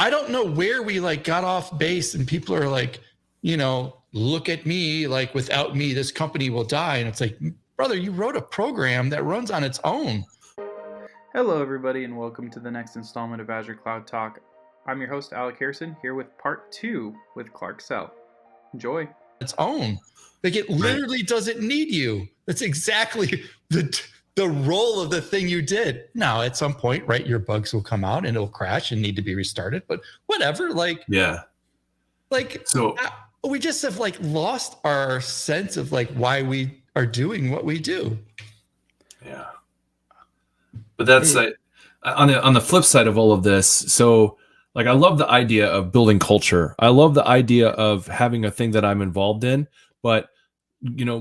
I don't know where we like got off base and people are like, look at me, like without me, this company will die. And it's like, brother, you wrote a program that runs on its own. Hello, everybody, and welcome to the next installment of Azure Cloud Talk. I'm your host, Alec Harrison, here with part 2 with Clark Sell. Enjoy. Its own. Like it literally doesn't need you. That's exactly the role of the thing you did. Now, at some point, right, your bugs will come out and it'll crash and need to be restarted. But whatever, we just have like lost our sense of like why we are doing what we do. Yeah. But that's on the flip side of all of this. So like, I love the idea of building culture. I love the idea of having a thing that I'm involved in, but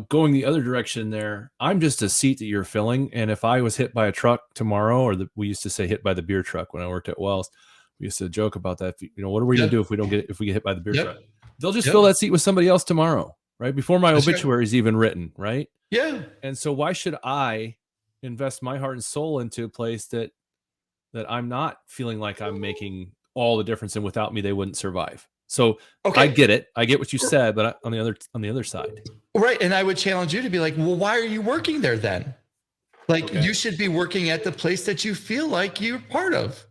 going the other direction there, I'm just a seat that you're filling. And if I was hit by a truck tomorrow, or we used to say hit by the beer truck when I worked at Wells, we used to joke about that. What are we going to do if we get hit by the beer truck? They'll just fill that seat with somebody else tomorrow, right? Before my obituary is even written, right? Yeah. And so why should I invest my heart and soul into a place that I'm not feeling like I'm making all the difference, and without me, they wouldn't survive. So I get it. I get what you said, but on the other side. Right. And I would challenge you to be like, well, why are you working there then? Like you should be working at the place that you feel like you're part of.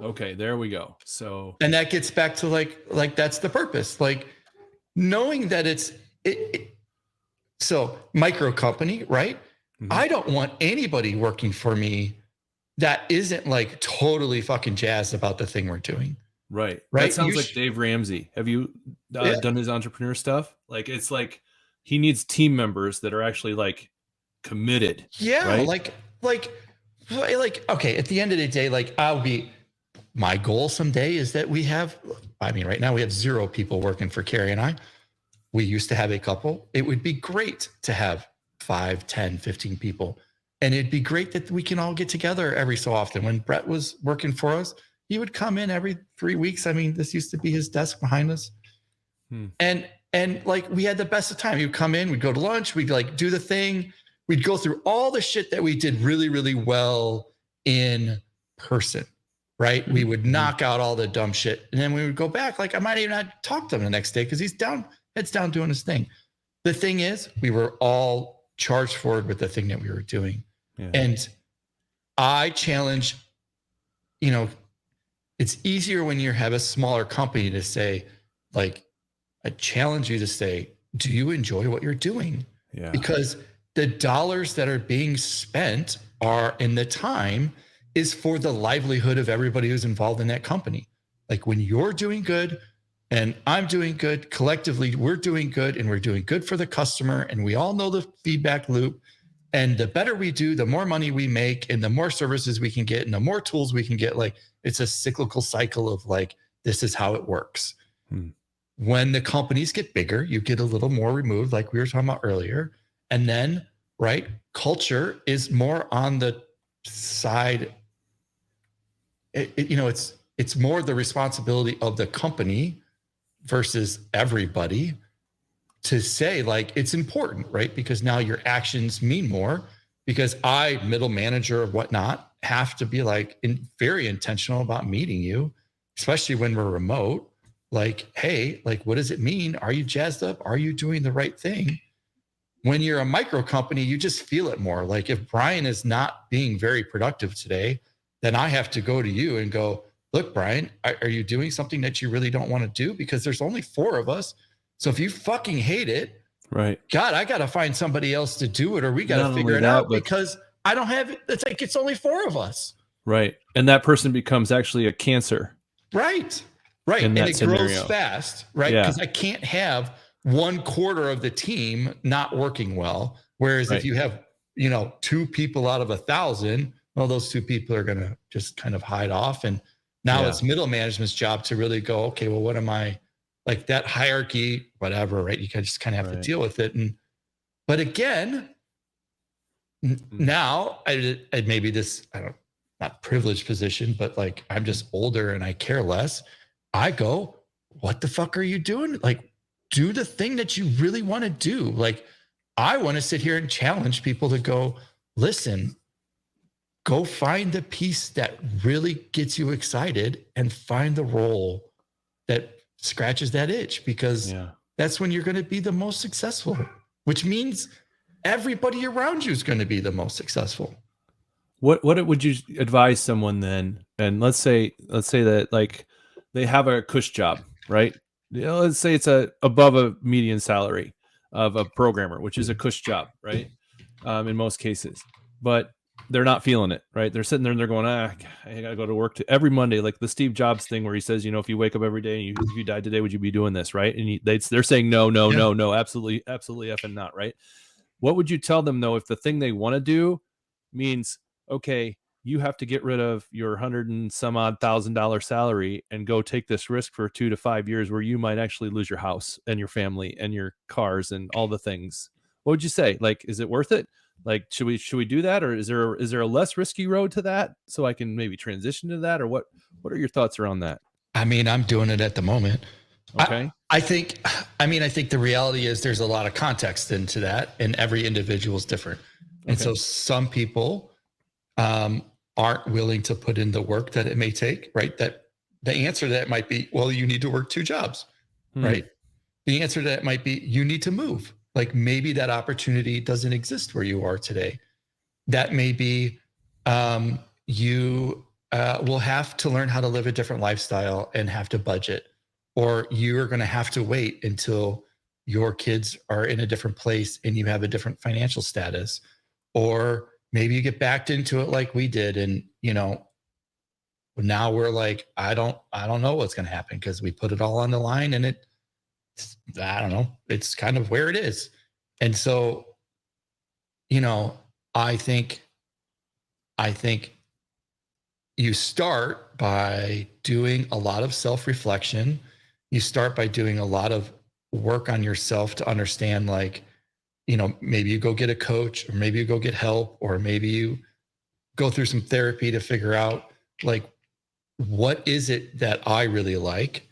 Okay, there we go. So, and that gets back to like that's the purpose. Like knowing that so micro company, right? Mm-hmm. I don't want anybody working for me that isn't like totally fucking jazzed about the thing we're doing. Right. That sounds like Dave Ramsey. Have you done his entrepreneur stuff? Like, it's like he needs team members that are actually like committed. Yeah. Right? Like, okay. At the end of the day, like my goal someday is that right now we have 0 people working for Carrie and I. We used to have a couple. It would be great to have 5, 10, 15 people. And it'd be great that we can all get together every so often. When Brett was working for us, he would come in every 3 weeks. I mean, this used to be his desk behind us. And like we had the best of time. He would come in, we'd go to lunch, we'd like do the thing. We'd go through all the shit that we did really, really well in person, right? Mm-hmm. We would knock out all the dumb shit. And then we would go back. Like I might even not talk to him the next day because he's heads down doing his thing. The thing is, we were all charged forward with the thing that we were doing. Yeah. And I challenge, it's easier when you have a smaller company to say, like, I challenge you to say, do you enjoy what you're doing? Yeah. Because the dollars that are being spent in the time is for the livelihood of everybody who's involved in that company. Like when you're doing good and I'm doing good, collectively, we're doing good and we're doing good for the customer. And we all know the feedback loop. And the better we do, the more money we make and the more services we can get and the more tools we can get. Like it's a cyclical cycle of like, this is how it works. When the companies get bigger, you get a little more removed, like we were talking about earlier. And then, right, culture is more on the side. It's more the responsibility of the company versus everybody to say like it's important, right? Because now your actions mean more because I, middle manager or whatnot, have to be like very intentional about meeting you, especially when we're remote. Like, hey, like, what does it mean? Are you jazzed up? Are you doing the right thing? When you're a micro company, you just feel it more. Like if Brian is not being very productive today, then I have to go to you and go, look, Brian, are you doing something that you really don't want to do? Because there's only 4 of us. So if you fucking hate it, right? God, I got to find somebody else to do it, or we got to figure it out because I don't have it. It's like, it's only 4 of us. Right. And that person becomes actually a cancer. Right. Right. And it grows fast, right? Because I can't have 1/4 of the team not working well. Whereas if you have, 2 people out of 1,000, well, those 2 people are going to just kind of hide off. And now it's middle management's job to really go, okay, well, what am I, like that hierarchy, whatever, right? You can just kind of have to deal with it. But again, now I maybe this, not privileged position, but like I'm just older and I care less. I go, what the fuck are you doing? Like, do the thing that you really want to do. Like, I want to sit here and challenge people to go, listen, go find the piece that really gets you excited and find the role that scratches that itch, because that's when you're going to be the most successful, which means everybody around you is going to be the most successful. What would you advise someone then? And let's say that like they have a cush job, right? Let's say it's above a median salary of a programmer, which is a cush job, right? In most cases, but they're not feeling it, right? They're sitting there and they're going, I gotta go to work every Monday, like the Steve Jobs thing where he says, if you wake up every day and if you died today, would you be doing this, right? And they're saying no, absolutely effing not, right? What would you tell them though if the thing they want to do means, okay, you have to get rid of your $100 and some odd $1,000 salary and go take this risk for 2 to 5 years where you might actually lose your house and your family and your cars and all the things? What would you say? Like, is it worth it? Like, should we do that, or is there a less risky road to that so I can maybe transition to that, or what are your thoughts around that? I mean, I'm doing it at the moment. Okay. I think the reality is there's a lot of context into that, and every individual is different. And so some people aren't willing to put in the work that it may take, right? That the answer to that might be, well, you need to work 2 jobs, right? The answer to that might be, you need to move. Like maybe that opportunity doesn't exist where you are today. That may be you will have to learn how to live a different lifestyle and have to budget, or you're going to have to wait until your kids are in a different place and you have a different financial status, or maybe you get backed into it like we did. And, now we're like, I don't know what's going to happen because we put it all on the line, and I don't know, it's kind of where it is. And so, I think you start by doing a lot of self-reflection. You start by doing a lot of work on yourself to understand, like, maybe you go get a coach, or maybe you go get help, or maybe you go through some therapy to figure out, like, what is it that I really like?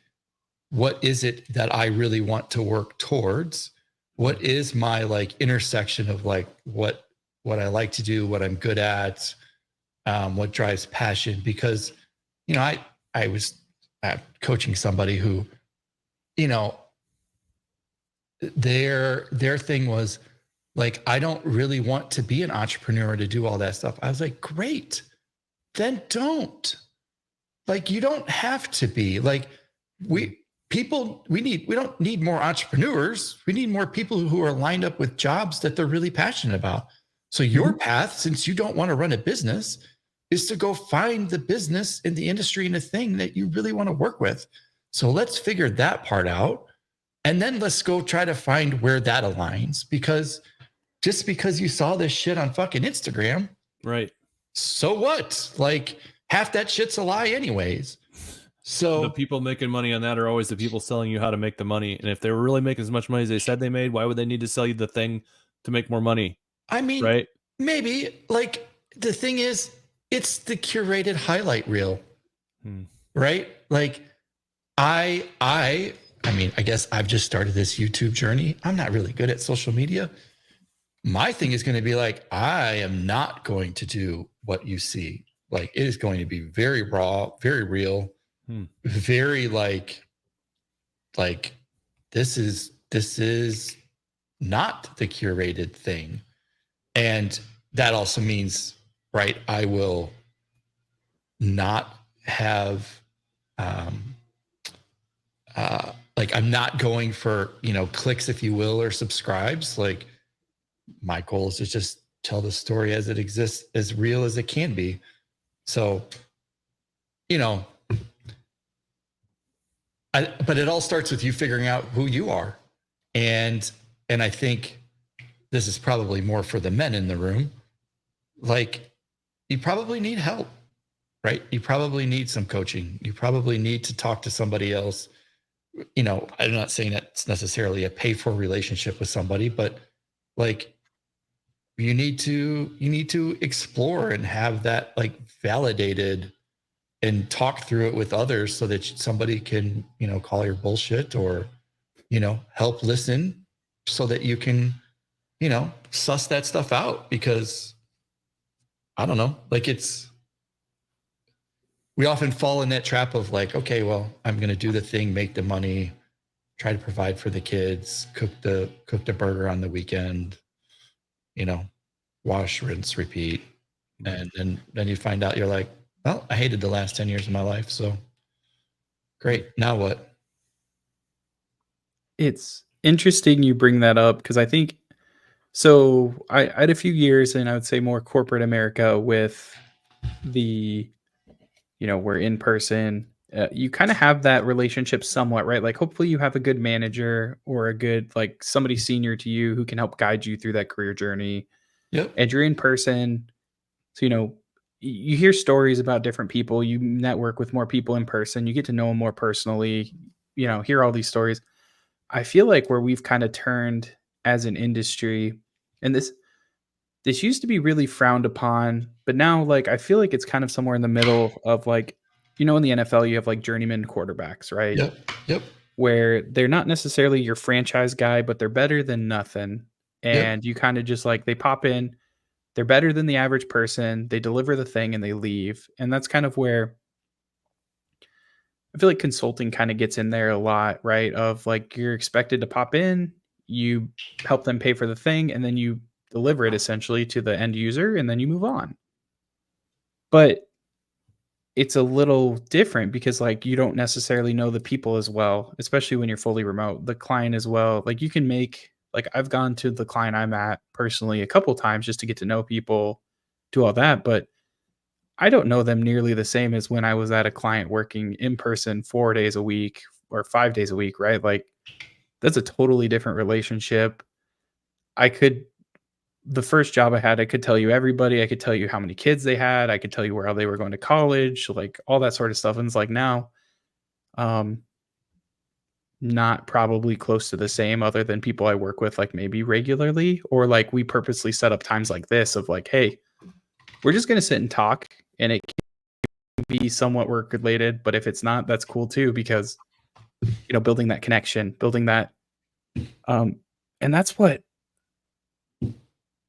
What is it that I really want to work towards? What is my like intersection of like what I like to do, what I'm good at, what drives passion? Because, I was coaching somebody who, their thing was like, I don't really want to be an entrepreneur to do all that stuff. I was like, great, then don't. Like, you don't have to be. Like, we don't need more entrepreneurs. We need more people who are lined up with jobs that they're really passionate about. So your path, since you don't want to run a business, is to go find the business in the industry and the thing that you really want to work with. So let's figure that part out. And then let's go try to find where that aligns, because just because you saw this shit on fucking Instagram, right? So what? Like, half that shit's a lie anyways. So the people making money on that are always the people selling you how to make the money. And if they were really making as much money as they said they made, why would they need to sell you the thing to make more money? I mean, right? Maybe. Like, the thing is, it's the curated highlight reel, right? Like, I mean, I guess I've just started this YouTube journey. I'm not really good at social media. My thing is going to be like, I am not going to do what you see. Like, it is going to be very raw, very real, very like this is not the curated thing. And that also means, right, I will not have like, I'm not going for, clicks, if you will, or subscribes. Like, my goal is to just tell the story as it exists, as real as it can be. So, but it all starts with you figuring out who you are. And I think this is probably more for the men in the room. Like, you probably need help, right? You probably need some coaching. You probably need to talk to somebody else. I'm not saying that's necessarily a pay for relationship with somebody, but like, you need to explore and have that like validated and talk through it with others, so that somebody can, call your bullshit, or, help listen, so that you can, suss that stuff out. Because I don't know. Like we often fall in that trap of like, okay, well, I'm going to do the thing, make the money, try to provide for the kids, cook the burger on the weekend, wash, rinse, repeat. And then you find out you're like, well, I hated the last 10 years of my life. So great. Now what? It's interesting you bring that up because I think so. I had a few years in, I would say, more corporate America with the, we're in person. You kind of have that relationship somewhat, right? Like, hopefully, you have a good manager or a good, like, somebody senior to you who can help guide you through that career journey. Yep. And you're in person. So, you hear stories about different people. You network with more people in person. You get to know them more personally, hear all these stories. I feel like where we've kind of turned as an industry, and this used to be really frowned upon, but now like I feel like it's kind of somewhere in the middle of like, in the NFL you have like journeyman quarterbacks, right? Yep. Where they're not necessarily your franchise guy, but they're better than nothing. And you kind of just like they pop in, they're better than the average person, they deliver the thing and they leave. And that's kind of where I feel like consulting kind of gets in there a lot, right? Of like you're expected to pop in, you help them pay for the thing, and then you deliver it essentially to the end user, and then you move on. But it's a little different because like you don't necessarily know the people as well, especially when you're fully remote. The client as well. Like you can make like I've gone to the client I'm at personally a couple times just to get to know people, do all that, but I don't know them nearly the same as when I was at a client working in person 4 days a week or 5 days a week, right? Like that's a totally different relationship. The first job I had, I could tell you everybody. I could tell you how many kids they had. I could tell you where they were going to college, like all that sort of stuff. And it's like now, not probably close to the same other than people I work with, like maybe regularly, or like we purposely set up times like this of like, hey, we're just going to sit and talk, and it be somewhat work related, but if it's not, that's cool too, because building that connection, building that and that's what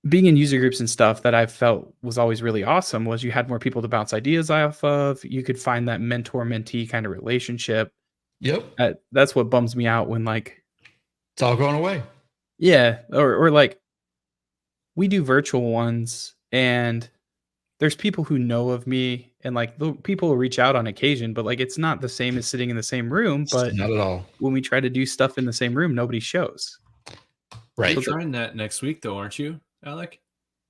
being in user groups and stuff that I felt was always really awesome was you had more people to bounce ideas off of. You could find that mentor mentee kind of relationship. Yep. That's what bums me out when like it's all going away. Yeah, or like we do virtual ones and there's people who know of me and like the people will reach out on occasion, but like it's not the same as sitting in the same room. But not at all. When we try to do stuff in the same room, nobody shows. Right. You're trying that next week though, aren't you, Alec?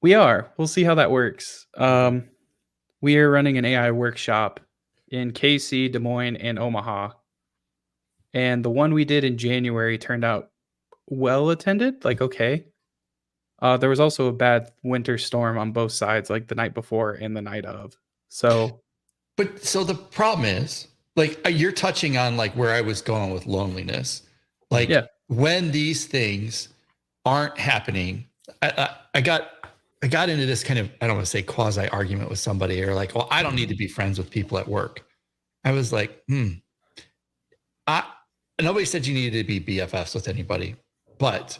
We are. We'll see how that works. We are running an AI workshop in KC, Des Moines, and Omaha. And the one we did in January turned out well attended, like okay. There was also a bad winter storm on both sides, like the night before and the night of. So the problem is, like you're touching on like where I was going with loneliness. Like when these things aren't happening, I got into this kind of, I don't want to say quasi argument with somebody or like, well, I don't need to be friends with people at work. I was like, nobody said you needed to be BFFs with anybody, but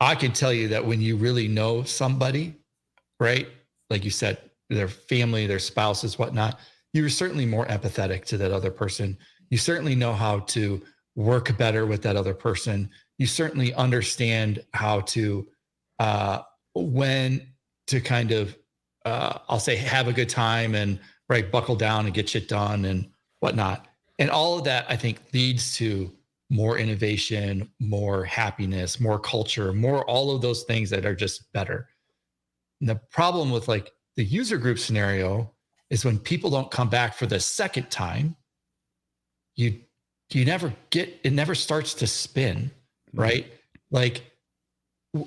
I can tell you that when you really know somebody, right? Like you said, their family, their spouses, whatnot, you're certainly more empathetic to that other person. You certainly know how to work better with that other person. You certainly understand how to, when to kind of, I'll say, have a good time and right, buckle down and get shit done and whatnot. And all of that, I think, leads to more innovation, more happiness, more culture, more all of those things that are just better. And the problem with like the user group scenario is when people don't come back for the second time, you never get, it never starts to spin, right? Like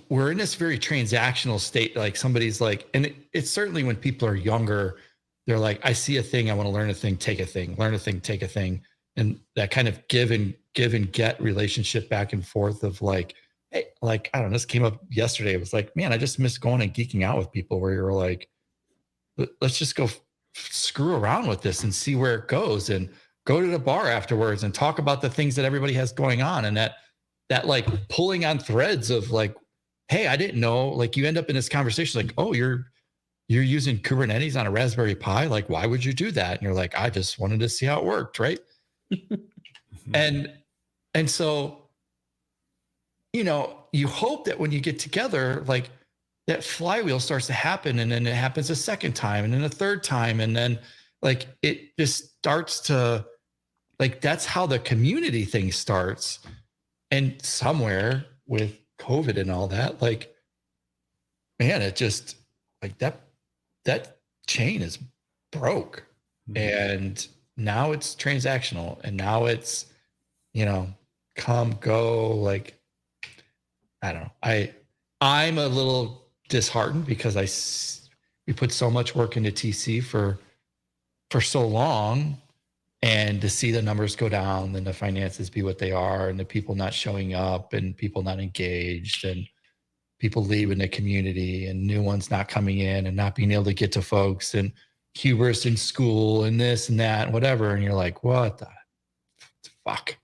we're in this very transactional state. Like somebody's like, and it's certainly when people are younger, they're like, I see a thing, I want to learn a thing, take a thing, learn a thing, take a thing. And that kind of give and get relationship back and forth of like, hey, like, I don't know, this came up yesterday. It was like, man, I just miss going and geeking out with people where you're like, let's just go screw around with this and see where it goes and go to the bar afterwards and talk about the things that everybody has going on. And that like pulling on threads of like, hey, I didn't know, like you end up in this conversation like, oh, you're you're using Kubernetes on a Raspberry Pi. Like, why would you do that? And you're like, I just wanted to see how it worked. Right. And so, you hope that when you get together, like that flywheel starts to happen, and then it happens a second time, and then a third time. And then like, it just starts to, like, that's how the community thing starts. And somewhere with COVID and all that, like, man, it just like that chain is broke. And now it's transactional, and now it's, come, go, like, I don't know. I'm a little disheartened because we put so much work into TC for so long, and to see the numbers go down and the finances be what they are, and the people not showing up, and people not engaged, and people leaving the community, and new ones not coming in, and not being able to get to folks, and hubris in school, and this and that and whatever. And you're like, what the fuck?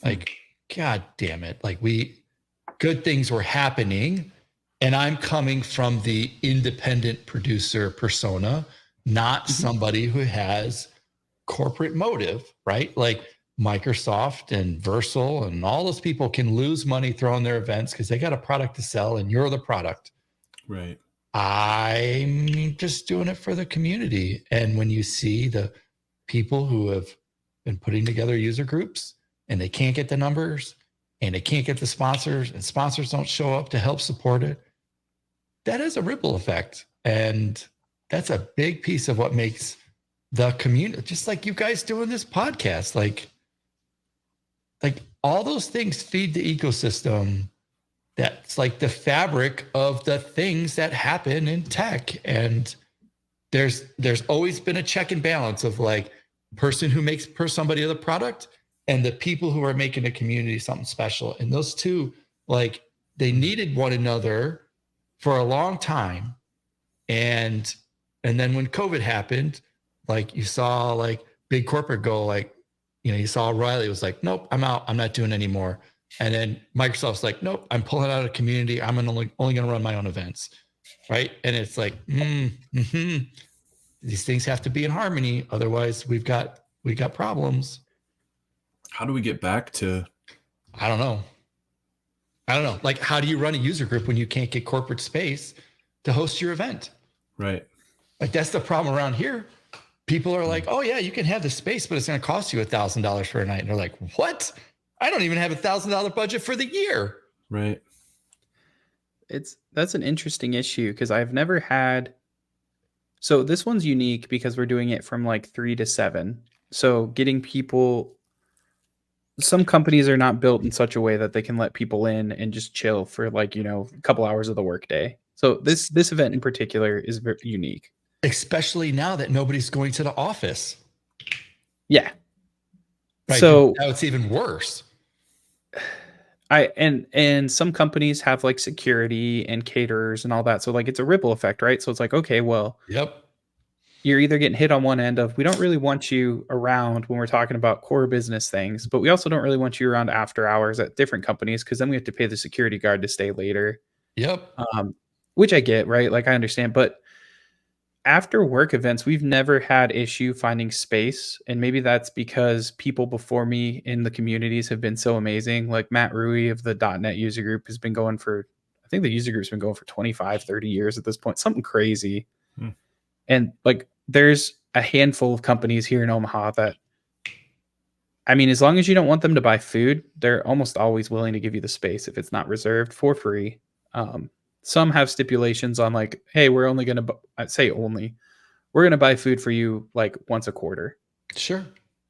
Like, God damn it. Like, good things were happening, and I'm coming from the independent producer persona, not somebody who has corporate motive, right? Like Microsoft and Versal and all those people can lose money throwing their events because they got a product to sell, and you're the product. Right. I'm just doing it for the community. And when you see the people who have been putting together user groups, and they can't get the numbers, and they can't get the sponsors, and sponsors don't show up to help support it, that has a ripple effect. And that's a big piece of what makes the community, just like you guys doing this podcast, like all those things feed the ecosystem. That's like the fabric of the things that happen in tech. And there's always been a check and balance of like person who makes somebody the product, and the people who are making the community something special. And those two, like, they needed one another for a long time. And then when COVID happened, like, you saw like big corporate go, like, you saw O'Reilly was like, nope, I'm out. I'm not doing anymore. And then Microsoft's like, nope, I'm pulling out of the community. I'm only going to run my own events. Right. And it's like, these things have to be in harmony. Otherwise we've got problems. How do we get back to? I don't know. Like, how do you run a user group when you can't get corporate space to host your event? Right. Like, that's the problem around here. People are like, oh yeah, you can have the space, but it's going to cost you $1,000 for a night. And they're like, what? I don't even have $1,000 budget for the year. Right. That's an interesting issue, because I've never had. So this one's unique because we're doing it from like 3 to 7. So getting people. Some companies are not built in such a way that they can let people in and just chill for like, a couple hours of the workday. So this event in particular is very unique. Especially now that nobody's going to the office. Yeah. Right. So now it's even worse. And some companies have like security and caterers and all that. So like, it's a ripple effect, right? So it's like, okay, well, yep. You're either getting hit on one end of, we don't really want you around when we're talking about core business things, but we also don't really want you around after hours at different companies, because then we have to pay the security guard to stay later. Yep. Which I get, right? Like, I understand. But after work events, we've never had issue finding space. And maybe that's because people before me in the communities have been so amazing. Like Matt Rui of the .NET user group has been going for, I think the user group's been going for 25, 30 years at this point, something crazy. And like, there's a handful of companies here in Omaha that, I mean, as long as you don't want them to buy food, they're almost always willing to give you the space if it's not reserved for free. Some have stipulations on like, hey, we're only going to we're going to buy food for you like once a quarter. Sure.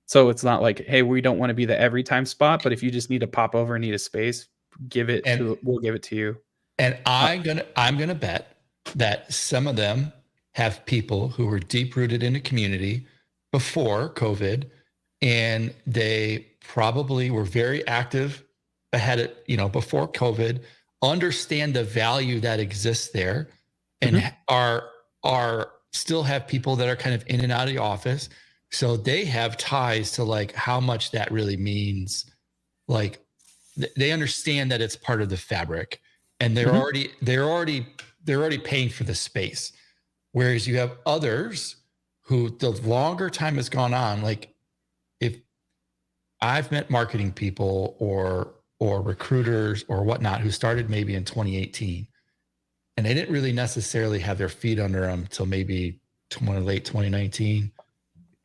So it's not like, hey, we don't want to be the every time spot, but if you just need to pop over and need a space, we'll give it to you. And I'm gonna bet that some of them have people who were deep rooted in the community before COVID, and they probably were very active ahead of, before COVID, understand the value that exists there, and are still have people that are kind of in and out of the office. So they have ties to like how much that really means. Like they understand that it's part of the fabric, and they're already paying for the space. Whereas you have others who the longer time has gone on, like if I've met marketing people or recruiters or whatnot who started maybe in 2018, and they didn't really necessarily have their feet under them till maybe late 2019.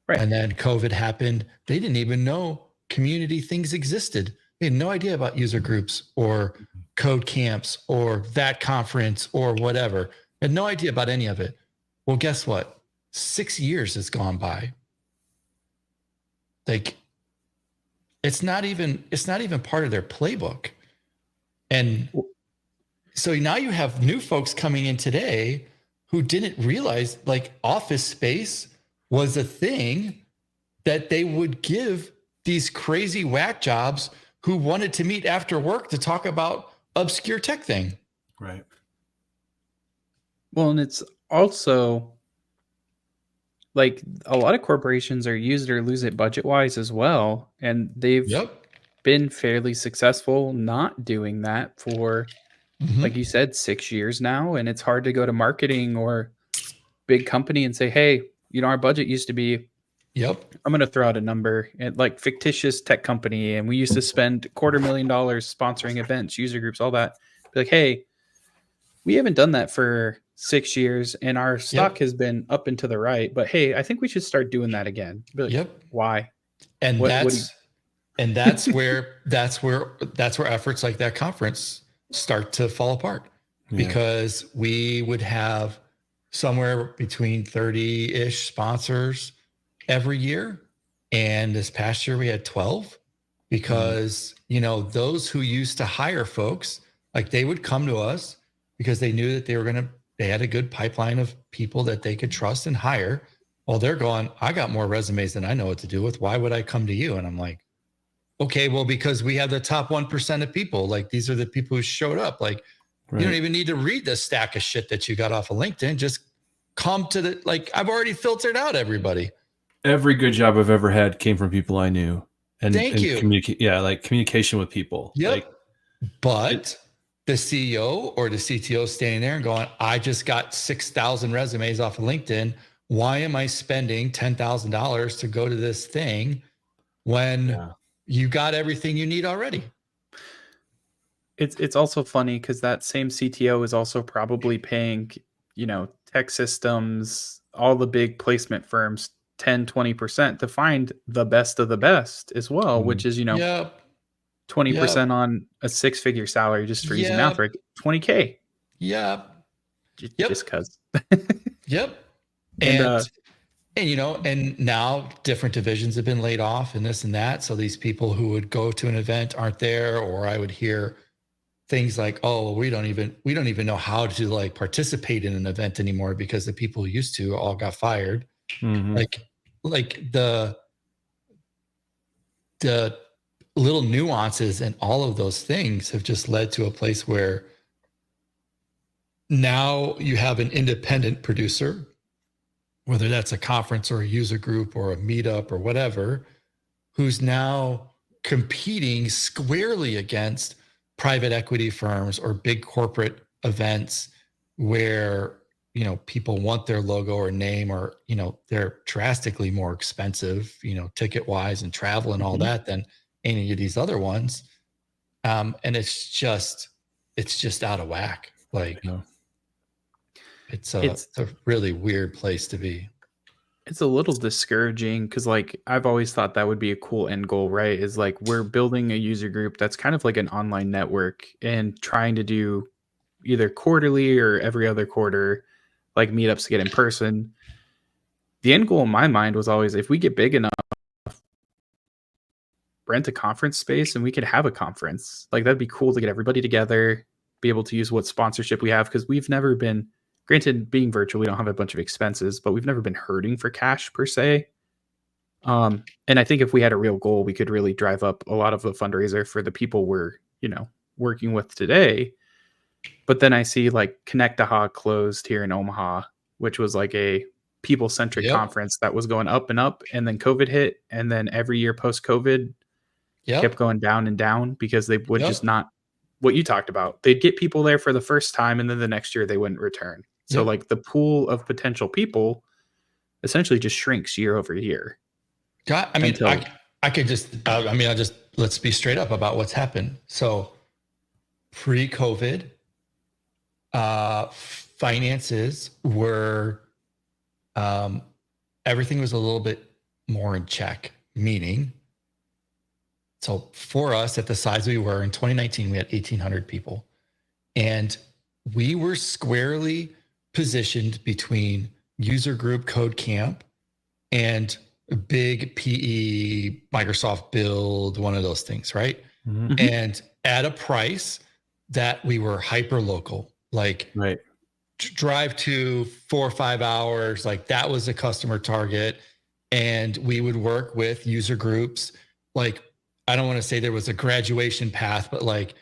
Right. And then COVID happened. They didn't even know community things existed. They had no idea about user groups or code camps or that conference or whatever. Had no idea about any of it. Well, guess what? 6 years has gone by. Like, it's not even part of their playbook. And so now you have new folks coming in today who didn't realize like office space was a thing that they would give these crazy whack jobs who wanted to meet after work to talk about obscure tech thing. Right. Well, and it's also like a lot of corporations are use it or lose it budget wise as well. And they've been fairly successful not doing that for, like you said, 6 years now. And it's hard to go to marketing or big company and say, hey, you know, our budget used to be, I'm going to throw out a number at like fictitious tech company. And we used to spend $250,000 sponsoring events, user groups, all that. Be like, hey, we haven't done that for 6 years and our stock has been up and to the right, but hey, I think we should start doing that again. Be like, why? And that's where efforts like that conference start to fall apart, because we would have somewhere between 30-ish sponsors every year. And this past year we had 12, because, you know, those who used to hire folks, like they would come to us because they knew that they had a good pipeline of people that they could trust and hire. Well, they're going, I got more resumes than I know what to do with. Why would I come to you? And I'm like, okay, well, because we have the top 1% of people. Like, these are the people who showed up. Like, you don't even need to read the stack of shit that you got off of LinkedIn. Just come to the, like, I've already filtered out everybody. Every good job I've ever had came from people I knew. And Thank you. Communication with people. Yep. But the CEO or the CTO standing there and going, I just got 6,000 resumes off of LinkedIn. Why am I spending $10,000 to go to this thing when you got everything you need already? It's also funny because that same CTO is also probably paying, you know, tech systems, all the big placement firms 10, 20% to find the best of the best as well, which is, you know, 20% on a 6-figure salary, just for using math, right? $20K. Just cause. And you know, and now different divisions have been laid off and this and that. So these people who would go to an event aren't there, or I would hear things like, oh, we don't even know how to like participate in an event anymore because the people who used to all got fired. Like the little nuances and all of those things have just led to a place where now you have an independent producer, whether that's a conference or a user group or a meetup or whatever, who's now competing squarely against private equity firms or big corporate events where, you know, people want their logo or name, or, you know, they're drastically more expensive, you know, ticket wise and travel and all that than any of these other ones. And it's just out of whack. Like, it's a really weird place to be. It's a little discouraging because, like, I've always thought that would be a cool end goal, right? Is like we're building a user group that's kind of like an online network and trying to do either quarterly or every other quarter, like meetups to get in person. The end goal in my mind was always, if we get big enough, rent a conference space and we could have a conference. Like, that'd be cool to get everybody together, be able to use what sponsorship we have, because we've never been, granted, being virtual, we don't have a bunch of expenses, but we've never been hurting for cash per se. And I think if we had a real goal, we could really drive up a lot of the fundraiser for the people we're, you know, working with today. But then I see like Connect-a-Ha closed here in Omaha, which was like a people-centric conference that was going up and up, and then COVID hit, and then every year post-COVID kept going down and down because they would just not, what you talked about, they'd get people there for the first time and then the next year they wouldn't return. So Yep. like the pool of potential people essentially just shrinks year over year. God, I mean, Until- I could just, I'll just, let's be straight up about what's happened. So pre-COVID, finances were, everything was a little bit more in check, meaning, so for us at the size we were in 2019, we had 1,800 people, and we were squarely positioned between user group code camp and big PE, Microsoft build, one of those things, right? Mhm. And at a price that we were hyper local, like Right. drive to 4 or 5 hours, like that was a customer target. And we would work with user groups. Like, I don't want to say there was a graduation path, but like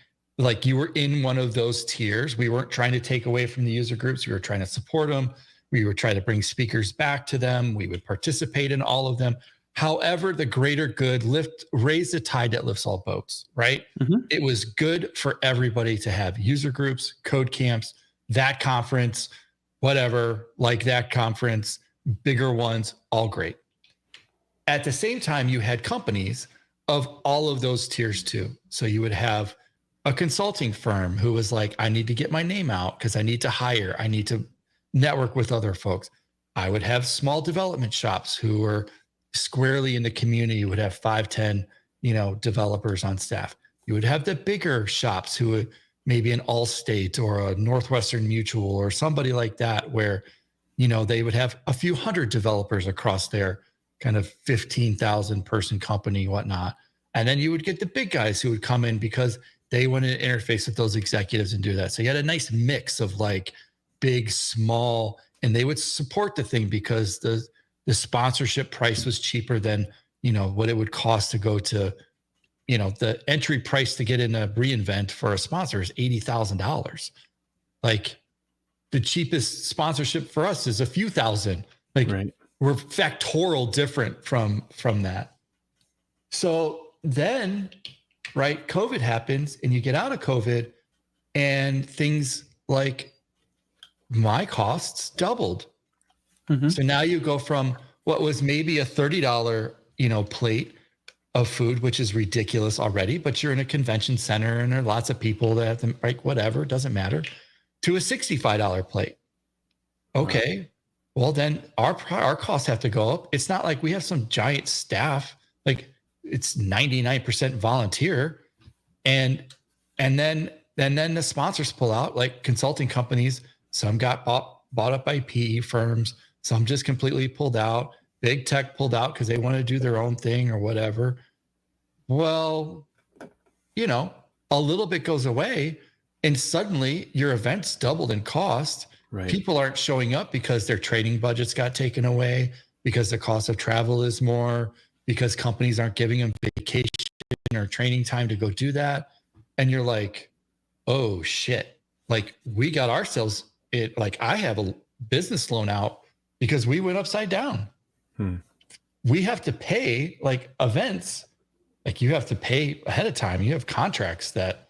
you were in one of those tiers. We weren't trying to take away from the user groups. We were trying to support them. We would try to bring speakers back to them. We would participate in all of them. However, the greater good raise the tide that lifts all boats, right? Mhm. It was good for everybody to have user groups, code camps, that conference, whatever, like that conference, bigger ones, all great. At the same time, you had companies of all of those tiers too. So you would have a consulting firm who was like, I need to get my name out because I need to hire, I need to network with other folks. I would have small development shops who were squarely in the community. You would have 5, 10, developers on staff. You would have the bigger shops who would maybe an Allstate or a Northwestern Mutual or somebody like that, where, they would have a few hundred developers across their kind of 15,000 person company, whatnot. And then you would get the big guys who would come in because they wanted to interface with those executives and do that. So you had a nice mix of like big, small, and they would support the thing because the sponsorship price was cheaper than, what it would cost to go to, the entry price to get in a reInvent for a sponsor is $80,000. Like the cheapest sponsorship for us is a few thousand. Like Right. we're factorial different from that. So then, right, COVID happens and you get out of COVID and things like my costs doubled. Mhm. So now you go from what was maybe a $30, plate of food, which is ridiculous already, but you're in a convention center and there are lots of people that have to, like, whatever, it doesn't matter, to a $65 plate. Okay. Well, then our costs have to go up. It's not like we have some giant staff, like it's 99% volunteer. And then the sponsors pull out, like consulting companies. Some got bought up by PE firms. Some just completely pulled out. Big tech pulled out because they want to do their own thing or whatever. Well, a little bit goes away and suddenly your events doubled in cost. Right. People aren't showing up because their training budgets got taken away, because the cost of travel is more, because companies aren't giving them vacation or training time to go do that. And you're like, oh shit. Like we got ourselves like I have a business loan out because we went upside down. We have to pay like events. Like you have to pay ahead of time. You have contracts that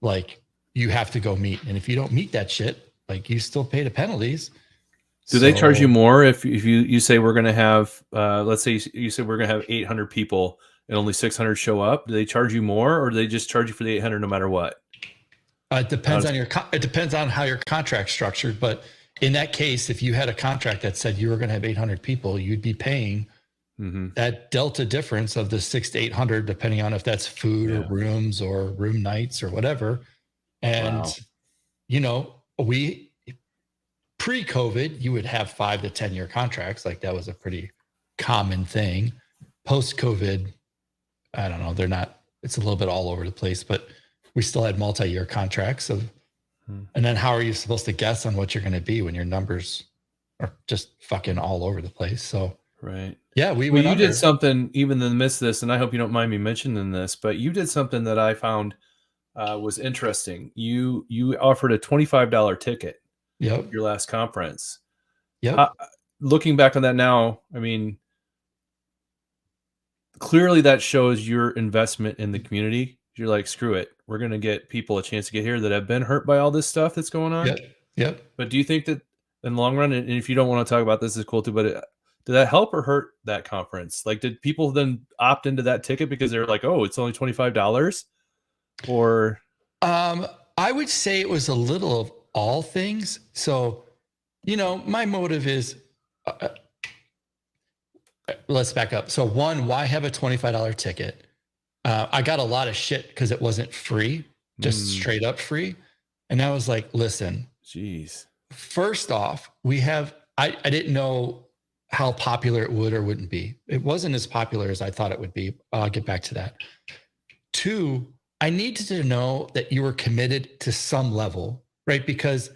like you have to go meet. And if you don't meet that shit, like you still pay the penalties. Do they charge you more if you say we're going to have, let's say you said we're going to have 800 people and only 600 show up? Do they charge you more, or do they just charge you for the 800 no matter what? It depends on how your contract's structured. But in that case, if you had a contract that said you were going to have 800 people, you'd be paying that delta difference of the 600 to 800, depending on if that's food or rooms or room nights or whatever. And, we pre-COVID, you would have 5 to 10 year contracts. Like that was a pretty common thing. Post-COVID, I don't know. It's a little bit all over the place, but we still had multi-year contracts and then how are you supposed to guess on what you're going to be when your numbers are just fucking all over the place? So, right. Yeah, you did something even in the midst of this, and I hope you don't mind me mentioning this, but you did something that I found was interesting. You offered a $25 ticket. Yep. Your last conference. Yep. Looking back on that now, I mean, clearly that shows your investment in the community. You're like, screw it. We're going to get people a chance to get here that have been hurt by all this stuff that's going on. Yep. But do you think that in the long run? And if you don't want to talk about this, is cool too. But did that help or hurt that conference? Like, did people then opt into that ticket because they're like, oh, it's only $25? Or I would say it was a little of all things. So, my motive is, let's back up. So one, why have a $25 ticket? I got a lot of shit because it wasn't free, just straight up free. And I was like, listen, jeez. First off, I didn't know how popular it would or wouldn't be. It wasn't as popular as I thought it would be. I'll get back to that. 2, I needed to know that you were committed to some level, right? Because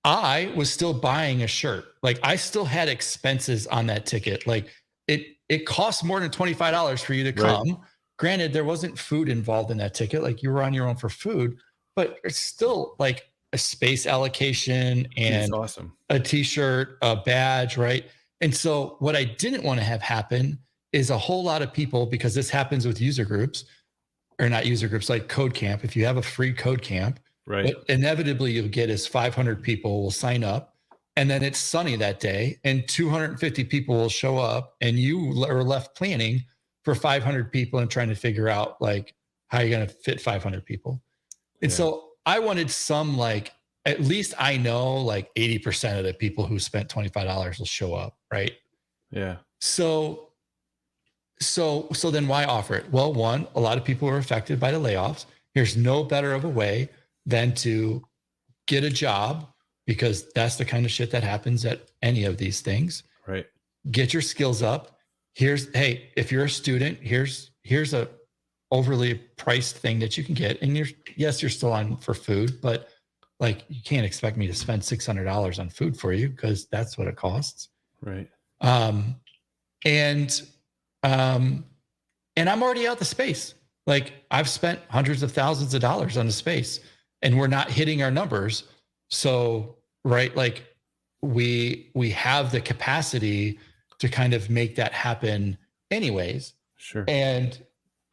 I was still buying a shirt. Like, I still had expenses on that ticket. Like, it cost more than $25 for you to come. Right. Granted, there wasn't food involved in that ticket. Like, you were on your own for food, but it's still like a space allocation and awesome. A t-shirt, a badge, right? And so what I didn't want to have happen is a whole lot of people, because this happens with user groups, or not user groups, like Code Camp. If you have a free Code Camp, right, what inevitably you'll get is 500 people will sign up, and then it's sunny that day and 250 people will show up, and you are left planning for 500 people and trying to figure out like how you're going to fit 500 people. And so I wanted some, like, at least I know like 80% of the people who spent $25 will show up, right? Yeah. So then why offer it? Well, one, a lot of people were affected by the layoffs. There's no better of a way than to get a job, because that's the kind of shit that happens at any of these things. Right. Get your skills up. Hey, if you're a student, here's a overly priced thing that you can get. And you're still on for food, but like, you can't expect me to spend $600 on food for you, because that's what it costs. Right. And I'm already out the space. Like, I've spent hundreds of thousands of dollars on the space, and we're not hitting our numbers. So, right, like, we have the capacity to kind of make that happen anyways. Sure. And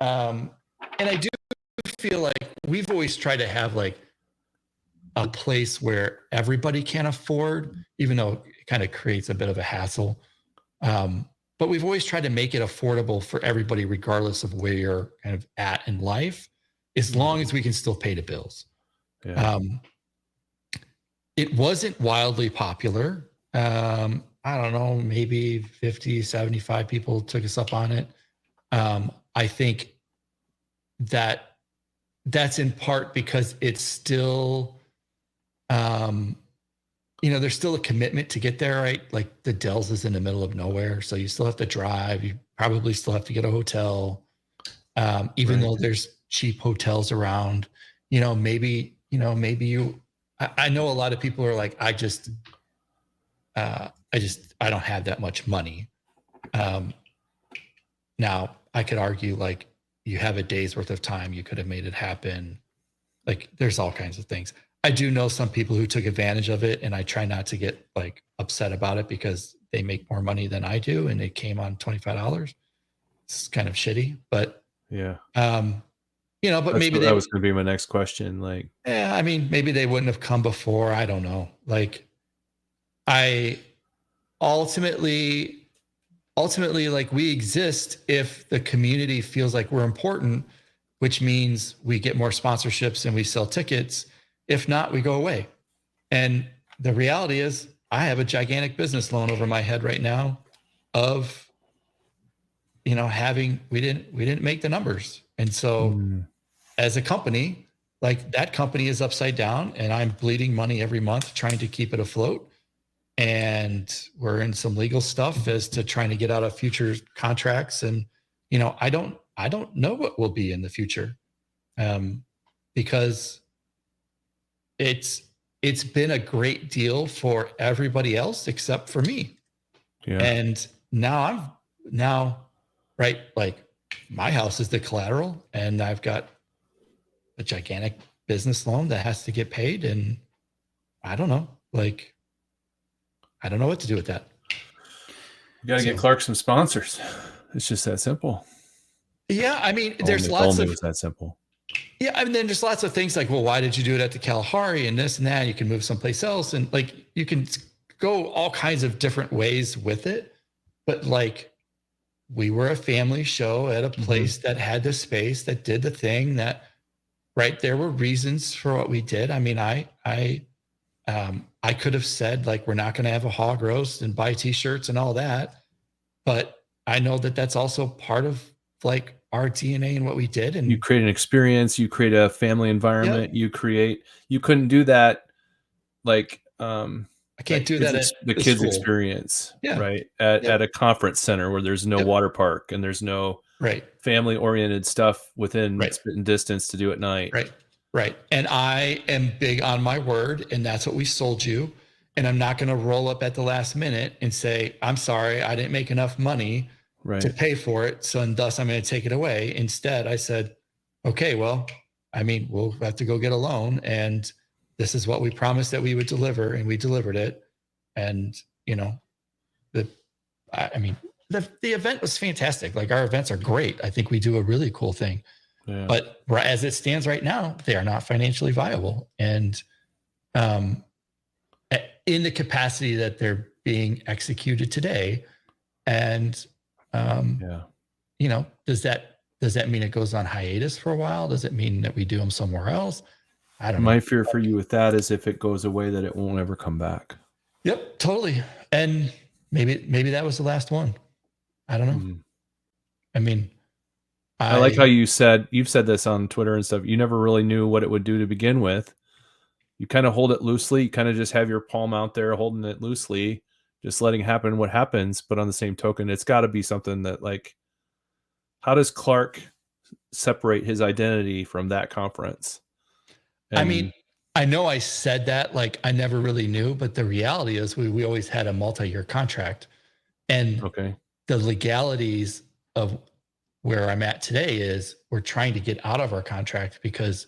I do feel like we've always tried to have like a place where everybody can afford, even though it kind of creates a bit of a hassle. But we've always tried to make it affordable for everybody, regardless of where you're kind of at in life, as long as we can still pay the bills. Yeah. It wasn't wildly popular. I don't know, maybe 50, 75 people took us up on it. I think that's in part because it's still, there's still a commitment to get there, right? Like, the Dells is in the middle of nowhere, so you still have to drive. You probably still have to get a hotel, even though there's cheap hotels around. Maybe you. I know a lot of people are like, I don't have that much money. Now I could argue, like, you have a day's worth of time, you could have made it happen. Like, there's all kinds of things. I do know some people who took advantage of it, and I try not to get like upset about it, because they make more money than I do, and it came on $25. It's kind of shitty, but yeah. But maybe that was going to be my next question. Like, I mean, maybe they wouldn't have come before. I don't know. Like, I ultimately, like, we exist if the community feels like we're important, which means we get more sponsorships and we sell tickets. If not, we go away. And the reality is, I have a gigantic business loan over my head right now of, we didn't make the numbers. And so as a company, like, that company is upside down, and I'm bleeding money every month trying to keep it afloat. And we're in some legal stuff as to trying to get out of future contracts. And, I don't know what will be in the future, because it's been a great deal for everybody else except for me. Yeah. And now right, like, my house is the collateral, and I've got a gigantic business loan that has to get paid. And I don't know, like, I don't know what to do with that. You got to get Clark some sponsors. It's just that simple. Yeah. I mean, there's lots of, it's that simple. Yeah. I mean, then there's lots of things like, well, why did you do it at the Kalahari and this and that? You can move someplace else. And like, you can go all kinds of different ways with it, but like we were a family show at a place that had the space, that did the thing, that right, there were reasons for what we did. I mean, I could have said like, we're not going to have a hog roast and buy t-shirts and all that, but I know that that's also part of like our DNA and what we did. And you create an experience, you create a family environment, you couldn't do that. Like, I can't do that at the kids experience, right? At a conference center where there's no water park and there's no family oriented stuff within spitting distance to do at night. Right. And I am big on my word, and that's what we sold you. And I'm not going to roll up at the last minute and say, I'm sorry, I didn't make enough money to pay for it, so and thus I'm going to take it away. Instead, I said, okay, well, I mean, we'll have to go get a loan, and this is what we promised that we would deliver, and we delivered it. And you know, the event was fantastic. Like, our events are great. I think we do a really cool thing. Yeah. But as it stands right now, they are not financially viable, and in the capacity that they're being executed today. And you know, does that mean it goes on hiatus for a while? Does it mean that we do them somewhere else? I don't know. My fear for you with that is if it goes away, that it won't ever come back. Yep, totally. And maybe that was the last one. I don't know. I mean, I like how you've said this on Twitter and stuff. You never really knew what it would do to begin with. You kind of hold it loosely. You kind of just have your palm out there holding it loosely, just letting happen what happens. But on the same token, it's got to be something that, like, how does Clark separate his identity from that conference? I mean, I know I said that, like, I never really knew, but the reality is we always had a multi-year contract, and the legalities of where I'm at today is we're trying to get out of our contract because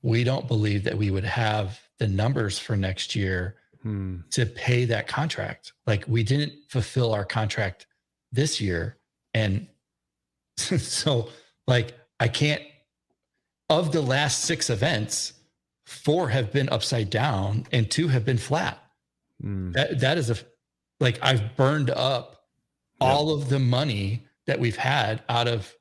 we don't believe that we would have the numbers for next year to pay that contract. Like, we didn't fulfill our contract this year. And so, like, I can't, of the last 6 events, 4 have been upside down and 2 have been flat. That is like, I've burned up all of the money that we've had out of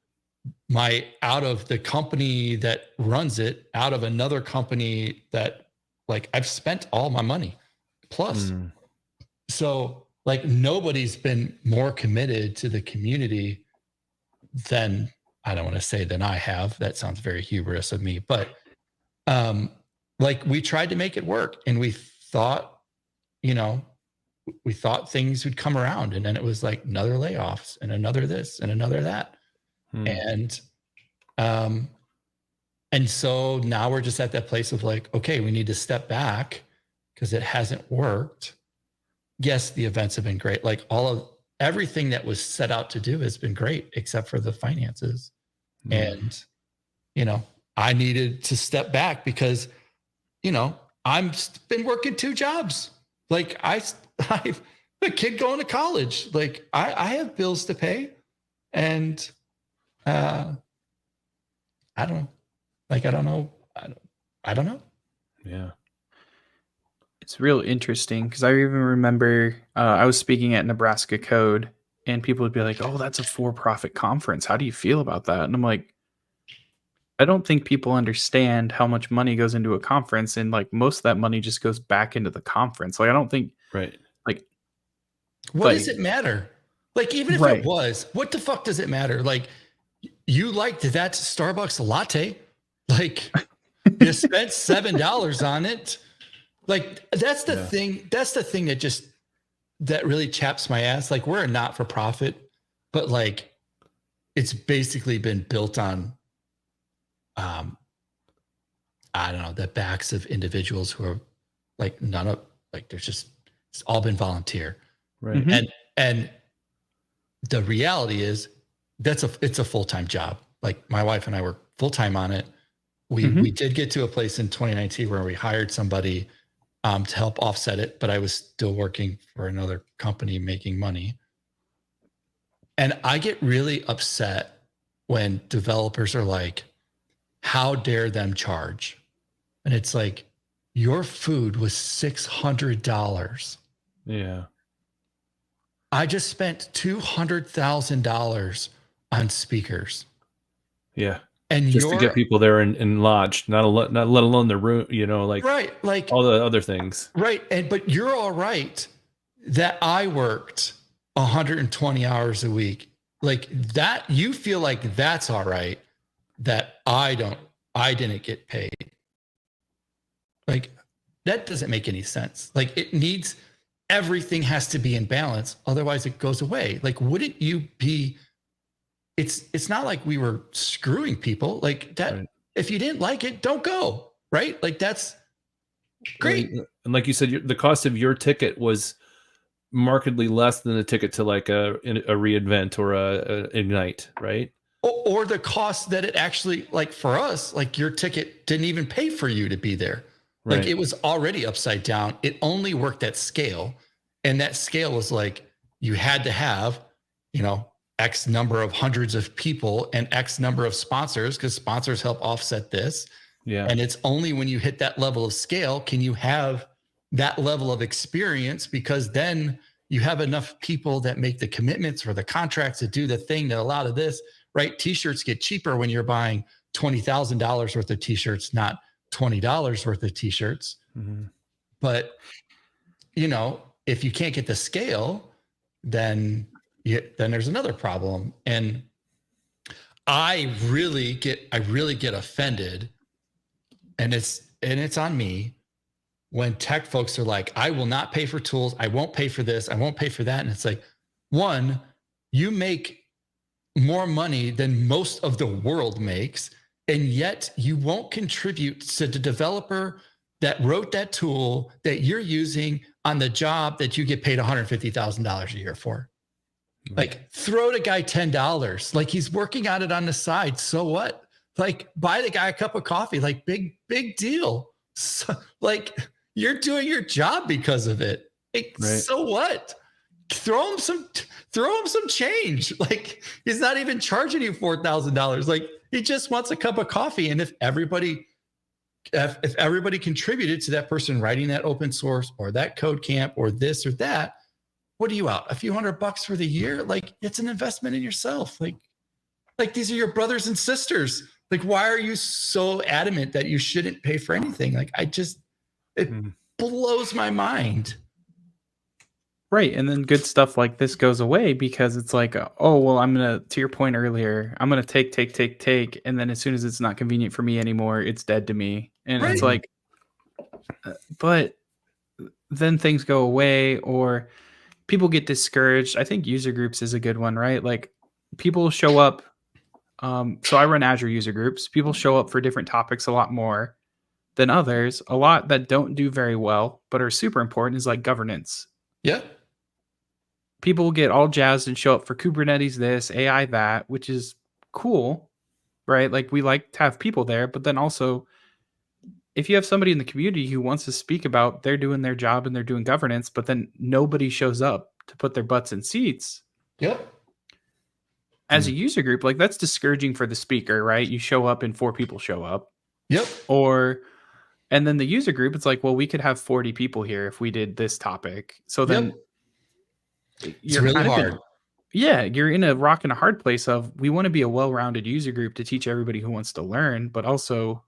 the company that runs it, out of another company that, like, I've spent all my money plus. So, like, nobody's been more committed to the community than, I don't want to say than I have. That sounds very hubris of me, but like, we tried to make it work, and we thought, you know, we thought things would come around, and then it was like another layoffs and another this and another that. And so now we're just at that place of like, okay, we need to step back because it hasn't worked. Yes, the events have been great. Like, everything that was set out to do has been great, except for the finances. And, you know, I needed to step back because, you know, I've been working 2 jobs. Like, I've a kid going to college. Like, I have bills to pay, and I don't know. Like, I don't know. I don't know. Yeah. It's real interesting because I even remember I was speaking at Nebraska Code, and people would be like, oh, that's a for-profit conference. How do you feel about that? And I'm like, I don't think people understand how much money goes into a conference, and like most of that money just goes back into the conference. Like, I don't think like, what does it matter? Like, even if it was, what the fuck does it matter? Like, you liked that Starbucks latte, like, you spent $7 on it. Like, that's the thing. That's the thing that really chaps my ass. Like, we're a not-for-profit, but like, it's basically been built on, I don't know, the backs of individuals who are like, it's all been volunteer. Right. And the reality is it's a full-time job. Like, my wife and I were full-time on it. We did get to a place in 2019 where we hired somebody to help offset it, but I was still working for another company making money. And I get really upset when developers are like, how dare them charge? And it's like, your food was $600. Yeah. I just spent $200,000 on speakers. Yeah. And Just to get people there and lodged, not let alone the room, like right, like all the other things. right. But you're all right that I worked 120 hours a week. Like that, you feel like that's all right that I didn't get paid. Like that doesn't make any sense. Like everything has to be in balance. Otherwise it goes away. Like, wouldn't you be, it's not like we were screwing people like that. Right. If you didn't like it, don't go. Right. Like that's great. And like you said, the cost of your ticket was markedly less than the ticket to like a reInvent or a Ignite, right? Or the cost that it actually, like for us, like your ticket didn't even pay for you to be there. Right. Like it was already upside down. It only worked at scale. And that scale was like, you had to have, X number of hundreds of people and X number of sponsors, because sponsors help offset this. Yeah. And it's only when you hit that level of scale can you have that level of experience, because then you have enough people that make the commitments or the contracts to do the thing that a lot of this, right? T-shirts get cheaper when you're buying $20,000 worth of T-shirts, not $20 worth of T-shirts. Mm-hmm. But, if you can't get the scale, then there's another problem. And I really get offended, and it's on me when tech folks are like, I will not pay for tools. I won't pay for this. I won't pay for that. And it's like, one, you make more money than most of the world makes, and yet you won't contribute to the developer that wrote that tool that you're using on the job that you get paid $150,000 a year for. Mm-hmm. Like, throw the guy $10. Like, he's working on it on the side. So what? Like, buy the guy a cup of coffee. Like, big deal. So, like, you're doing your job because of it. Like, right. So what? Throw him some change. Like, he's not even charging you $4,000. Like, he just wants a cup of coffee. And if everybody contributed to that person writing that open source or that code camp or this or that, what are you out? A few $100 for the year? Like, it's an investment in yourself. Like these are your brothers and sisters. Like, why are you so adamant that you shouldn't pay for anything? Like, it blows my mind. Right. And then good stuff like this goes away because it's like, oh, well, to your point earlier, I'm going to take. And then as soon as it's not convenient for me anymore, it's dead to me. And right. It's like, but then things go away or people get discouraged. I think user groups is a good one, right? Like people show up. So I run Azure user groups. People show up for different topics a lot more than others. A lot that don't do very well, but are super important is like governance. Yeah. People get all jazzed and show up for Kubernetes this, AI that, which is cool, right? Like we like to have people there, but then also if you have somebody in the community who wants to speak about they're doing their job and they're doing governance, but then nobody shows up to put their butts in seats. Yep. As a user group, like that's discouraging for the speaker, right? You show up and 4 people show up. Yep. And then the user group, it's like, well, we could have 40 people here if we did this topic. So then it's really hard. You're in a rock and a hard place of we want to be a well-rounded user group to teach everybody who wants to learn, but also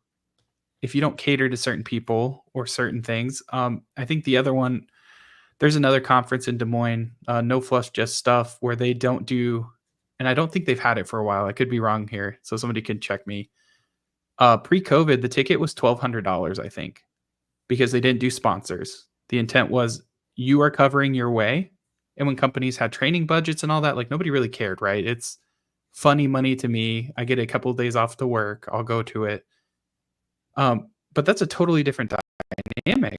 if you don't cater to certain people or certain things, I think the other one, there's another conference in Des Moines, No Fluff Just Stuff, where they don't do, and I don't think they've had it for a while. I could be wrong here, so somebody can check me. Pre-COVID, the ticket was $1,200, I think, because they didn't do sponsors. The intent was you are covering your way. And when companies had training budgets and all that, like nobody really cared, right? It's funny money to me. I get a couple of days off to work. I'll go to it. But that's a totally different dynamic.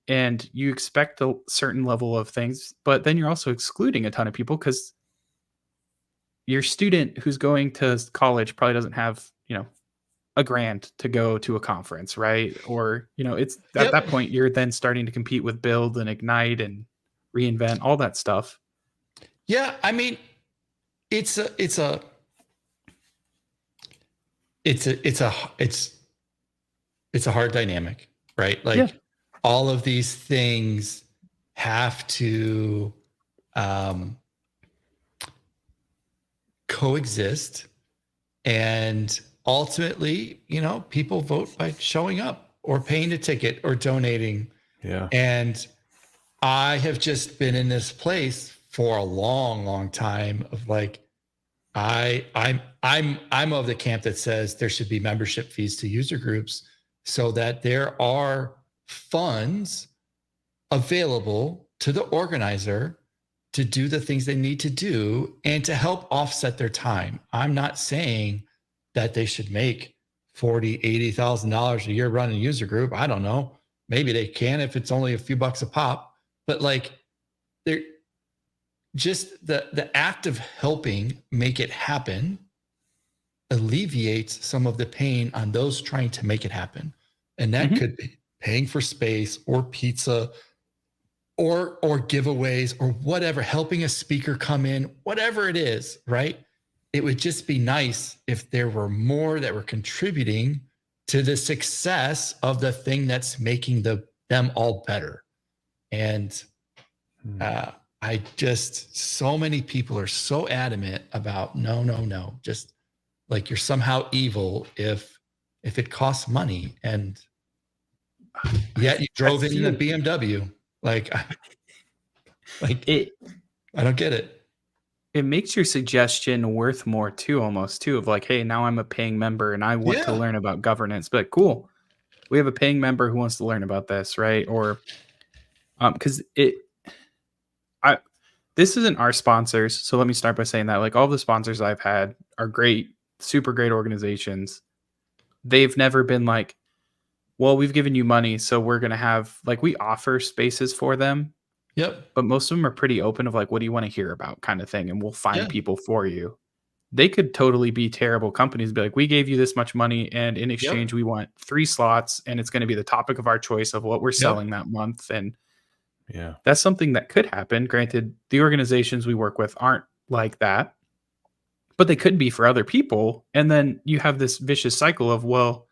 And you expect a certain level of things, but then you're also excluding a ton of people because your student who's going to college probably doesn't have, $1,000 to go to a conference, right? Or, it's at that point, you're then starting to compete with Build and Ignite and reInvent, all that stuff. Yeah, I mean, it's a hard dynamic, right? Like all of these things have to coexist. And ultimately, people vote by showing up or paying a ticket or donating. Yeah. And I have just been in this place for a long, long time of like, I'm of the camp that says there should be membership fees to user groups so that there are funds available to the organizer to do the things they need to do and to help offset their time. I'm not saying that they should make $40,000, $80,000 a year running a user group. I don't know. Maybe they can if it's only a few bucks a pop. But like, they're just the act of helping make it happen alleviates some of the pain on those trying to make it happen. And that could be paying for space or pizza or giveaways or whatever, helping a speaker come in, whatever it is, right? It would just be nice if there were more that were contributing to the success of the thing that's making them all better. And so many people are so adamant about no, just like you're somehow evil if it costs money. And yet you drove in a BMW. Like I don't get it. It makes your suggestion worth more too, almost too, of like, hey, now I'm a paying member and I want to learn about governance. But cool, we have a paying member who wants to learn about this, right? Or because this isn't our sponsors, so let me start by saying that like all the sponsors I've had are great, super great organizations. They've never been like, well, we've given you money, so we're gonna have like we offer spaces for them. Yep. But most of them are pretty open of like, what do you want to hear about kind of thing? And we'll find people for you. They could totally be terrible companies, be like, we gave you this much money and in exchange, we want 3 slots and it's going to be the topic of our choice of what we're selling that month. And that's something that could happen. Granted, the organizations we work with aren't like that, but they could be for other people. And then you have this vicious cycle of, well,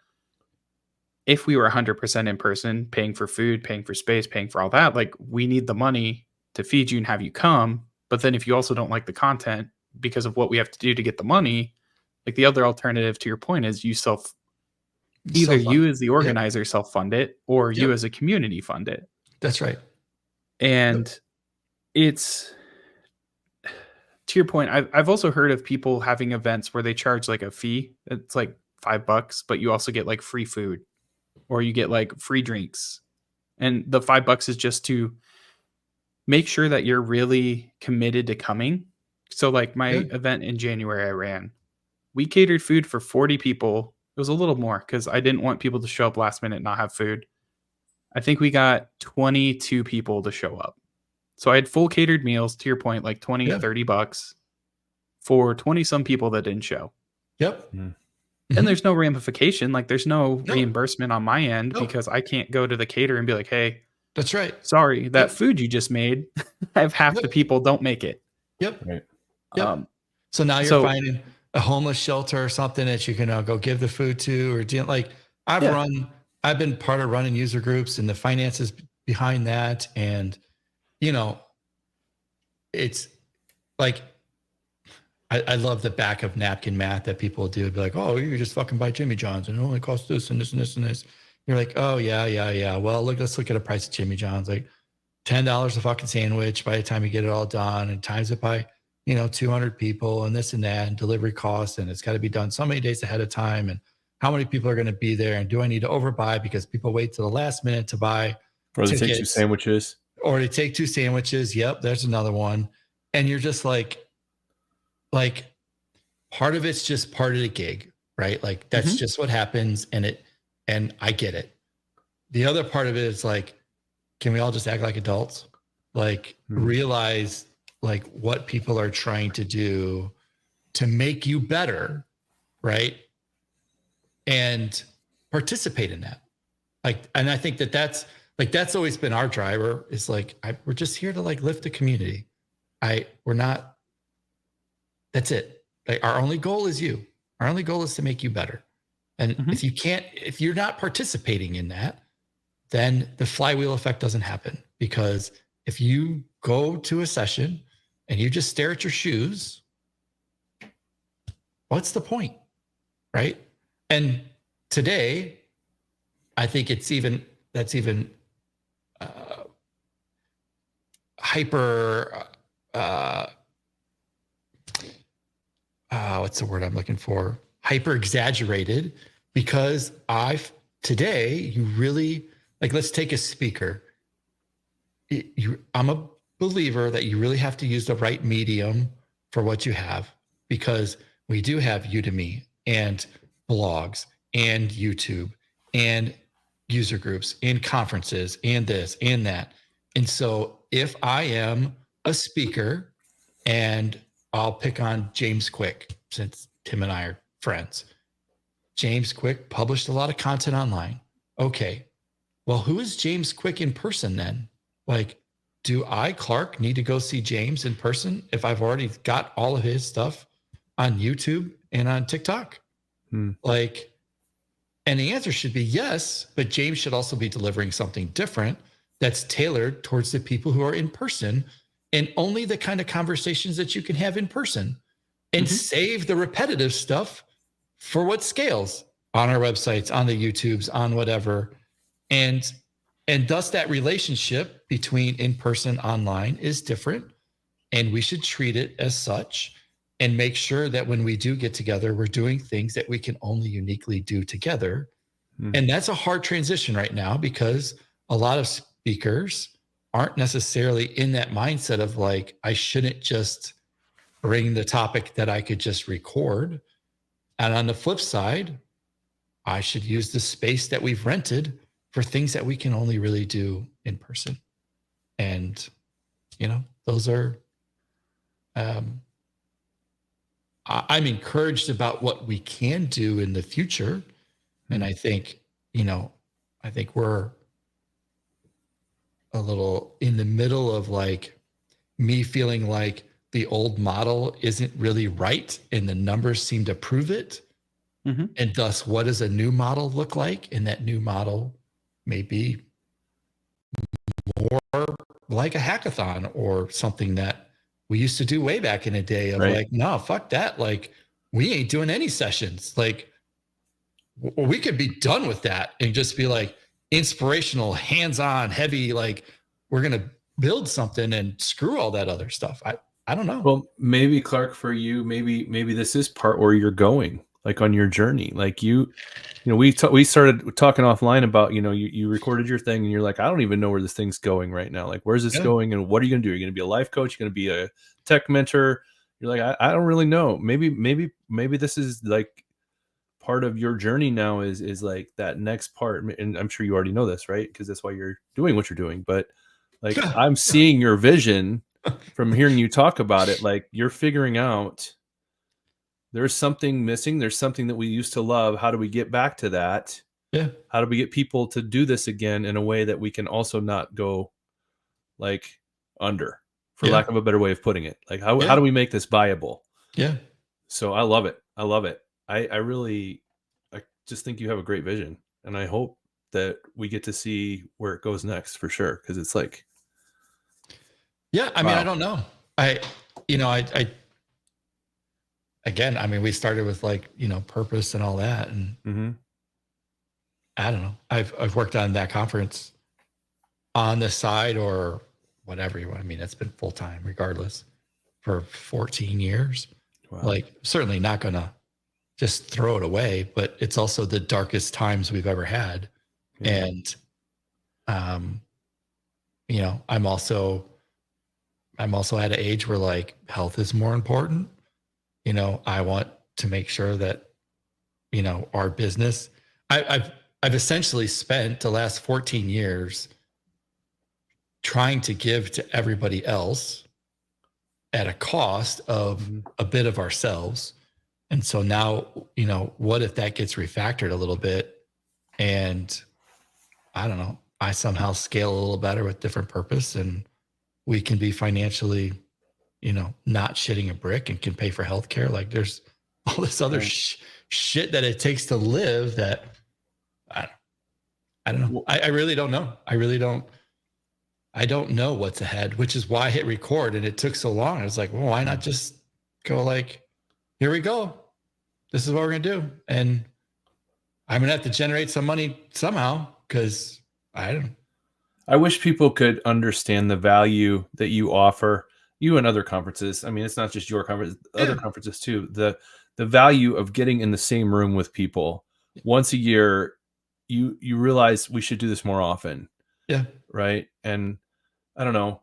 if we were 100% in person, paying for food, paying for space, paying for all that, like we need the money to feed you and have you come. But then if you also don't like the content because of what we have to do to get the money, like the other alternative to your point is you either you as the organizer self-fund it or you as a community fund it. That's right. And it's, to your point, I've also heard of people having events where they charge like a fee. It's like $5, but you also get like free food. Or you get like free drinks. And the $5 is just to make sure that you're really committed to coming. So like my event in January I ran, we catered food for 40 people. It was a little more because I didn't want people to show up last minute and not have food. I think we got 22 people to show up. So I had full catered meals, to your point, like $20-$30 for 20 some people that didn't show. Yep. And there's no ramification. Like there's no reimbursement on my end because I can't go to the caterer and be like, hey, that's right. Sorry, that food you just made, I have half the people don't make it. Yep. Right. Yep. So now you're finding a homeless shelter or something that you can go give the food to, or like I've been part of running user groups and the finances behind that. And, it's like, I love the back of napkin math that people do. Be like, oh, you just fucking buy Jimmy John's and it only costs this and this and this and this. You're like, oh yeah. Well, let's look at a price of Jimmy John's, like $10 a fucking sandwich by the time you get it all done, and times it by, 200 people and this and that and delivery costs. And it's got to be done so many days ahead of time. And how many people are going to be there? And do I need to overbuy because people wait till the last minute to buy? Or they take 2 sandwiches. Or they take 2 sandwiches. Yep. There's another one. And you're just like part of it's just part of the gig, right? Like that's just what happens. And I get it. The other part of it is like, can we all just act like adults? Like realize like what people are trying to do to make you better, right? And participate in that. Like, and I think that's always been our driver, is like, we're just here to like lift the community. We're not, that's it. Like our only goal is you. Our only goal is to make you better. And if you're not participating in that, then the flywheel effect doesn't happen, because if you go to a session and you just stare at your shoes, what's the point? Right. And today, I think that's even hyper, what's the word I'm looking for? Hyper exaggerated, because today you really, like, let's take a speaker. I'm a believer that you really have to use the right medium for what you have, because we do have Udemy and blogs and YouTube and user groups and conferences and this and that. And so if I am a speaker, and I'll pick on James Quick, since Tim and I are friends. James Quick published a lot of content online. Okay, well, who is James Quick in person then? Like, do I, Clark, need to go see James in person if I've already got all of his stuff on YouTube and on TikTok? Like, and the answer should be yes, but James should also be delivering something different that's tailored towards the people who are in person, and only the kind of conversations that you can have in person, and save the repetitive stuff for what scales on our websites, on the YouTubes, on whatever. And thus that relationship between in-person, online is different, and we should treat it as such, and make sure that when we do get together, we're doing things that we can only uniquely do together. And that's a hard transition right now, because a lot of speakers aren't necessarily in that mindset of like, I shouldn't just bring the topic that I could just record. And on the flip side, I should use the space that we've rented for things that we can only really do in person. And, those are, I'm encouraged about what we can do in the future. And I think, I think we're a little in the middle of like me feeling like the old model isn't really right, and the numbers seem to prove it. And thus, what does a new model look like? And that new model may be more like a hackathon or something that we used to do way back in a day of like, no, fuck that. Like, we ain't doing any sessions. Like, we could be done with that and just be like inspirational, hands-on, heavy, like, we're going to build something and screw all that other stuff. I don't know. Well, maybe, Clark, for you, maybe this is part where you're going, like, on your journey. Like, we started talking offline about, you recorded your thing and you're like, I don't even know where this thing's going right now. Like, where's this going? And what are you going to do? You're going to be a life coach? You're going to be a tech mentor? You're like, I don't really know. Maybe this is like part of your journey now is like that next part. And I'm sure you already know this, right? Because that's why you're doing what you're doing. But like, I'm seeing your vision from hearing you talk about it. Like, you're figuring out there's something missing. There's something that we used to love. How do we get back to that? Yeah. How do we get people to do this again in a way that we can also not go like under, for lack of a better way of putting it? Like, how do we make this viable? Yeah. So I love it. I love it. I just think you have a great vision, and I hope that we get to see where it goes next, for sure. Cause it's like, yeah, I mean, I don't know. Again, I mean, we started with like, purpose and all that. And I don't know. I've worked on that conference on the side or whatever you want. I mean, it's been full time regardless for 14 years. Wow. Like, certainly not going to just throw it away, but it's also the darkest times we've ever had. Yeah. And, I'm also at an age where like health is more important. I want to make sure that, our business, I've essentially spent the last 14 years trying to give to everybody else at a cost of a bit of ourselves. And so now, what if that gets refactored a little bit, and I don't know, I somehow scale a little better with different purpose, and we can be financially, not shitting a brick, and can pay for healthcare. Like, there's all this other shit that it takes to live that I don't know. I really don't know. I really don't. I don't know what's ahead, which is why I hit record and it took so long. I was like, well, why not just go like, here we go. This is what we're going to do. And I'm going to have to generate some money somehow because I wish people could understand the value that you offer, you and other conferences. I mean, it's not just your conference, other conferences too. The value of getting in the same room with people once a year, you realize we should do this more often. Yeah. Right. And I don't know,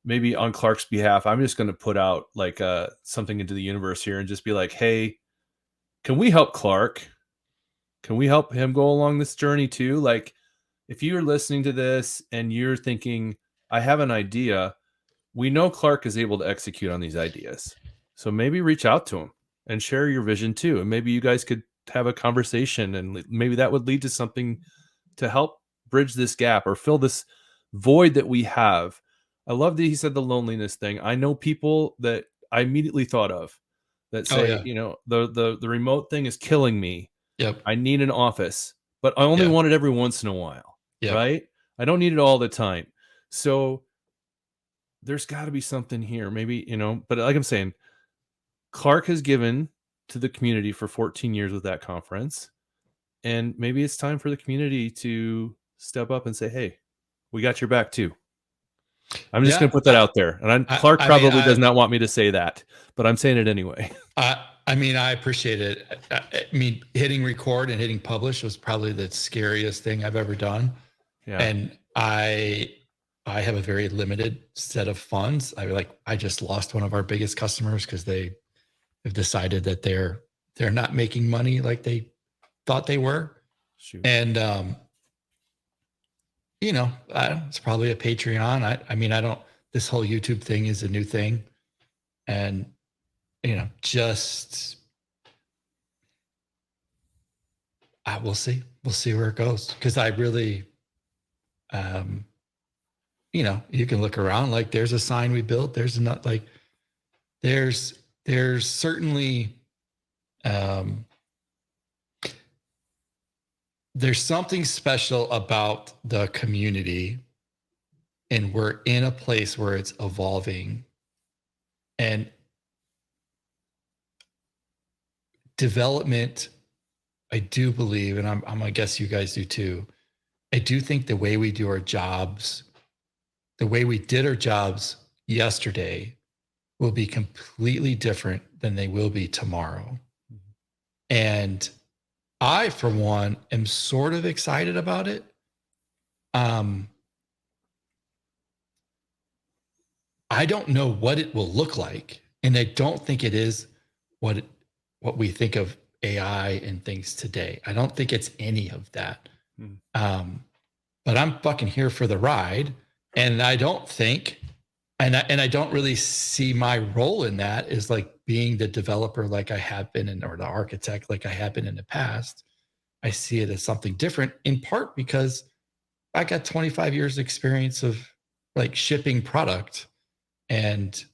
maybe on Clark's behalf, I'm just going to put out like something into the universe here and just be like, hey, can we help Clark? Can we help him go along this journey too? Like, if you're listening to this and you're thinking, I have an idea, we know Clark is able to execute on these ideas. So maybe reach out to him and share your vision too. And maybe you guys could have a conversation and maybe that would lead to something to help bridge this gap or fill this void that we have. I love that he said the loneliness thing. I know people that I immediately thought of that say, the remote thing is killing me. Yep. I need an office, but I only want it every once in a while. Right? I don't need it all the time. So there's got to be something here. Maybe, but like I'm saying, Clark has given to the community for 14 years with that conference. And maybe it's time for the community to step up and say, hey, we got your back too. I'm just going to put that out there. And Clark probably does not want me to say that, but I'm saying it anyway. I mean, I appreciate it. I mean, hitting record and hitting publish was probably the scariest thing I've ever done. Yeah. And I have a very limited set of funds. I just lost one of our biggest customers because they have decided that they're not making money like they thought they were. Shoot. And it's probably a Patreon. I mean, this whole YouTube thing is a new thing. And we'll see where it goes. Cause I really, you can look around, like there's a sign we built. There's not like, there's certainly, there's something special about the community, and we're in a place where it's evolving, and development, I do believe, and I guess you guys do too. I do think the way we do our jobs, the way we did our jobs yesterday will be completely different than they will be tomorrow. Mm-hmm. And I, for one, am sort of excited about it. I don't know what it will look like. And I don't think it is what we think of AI and things today. I don't think it's any of that. Mm-hmm. But I'm fucking here for the ride. And I don't think, and I don't really see my role in that is like being the developer like I have been or the architect like I have been in the past. I see it as something different, in part because I got 25 years experience of like shipping product. And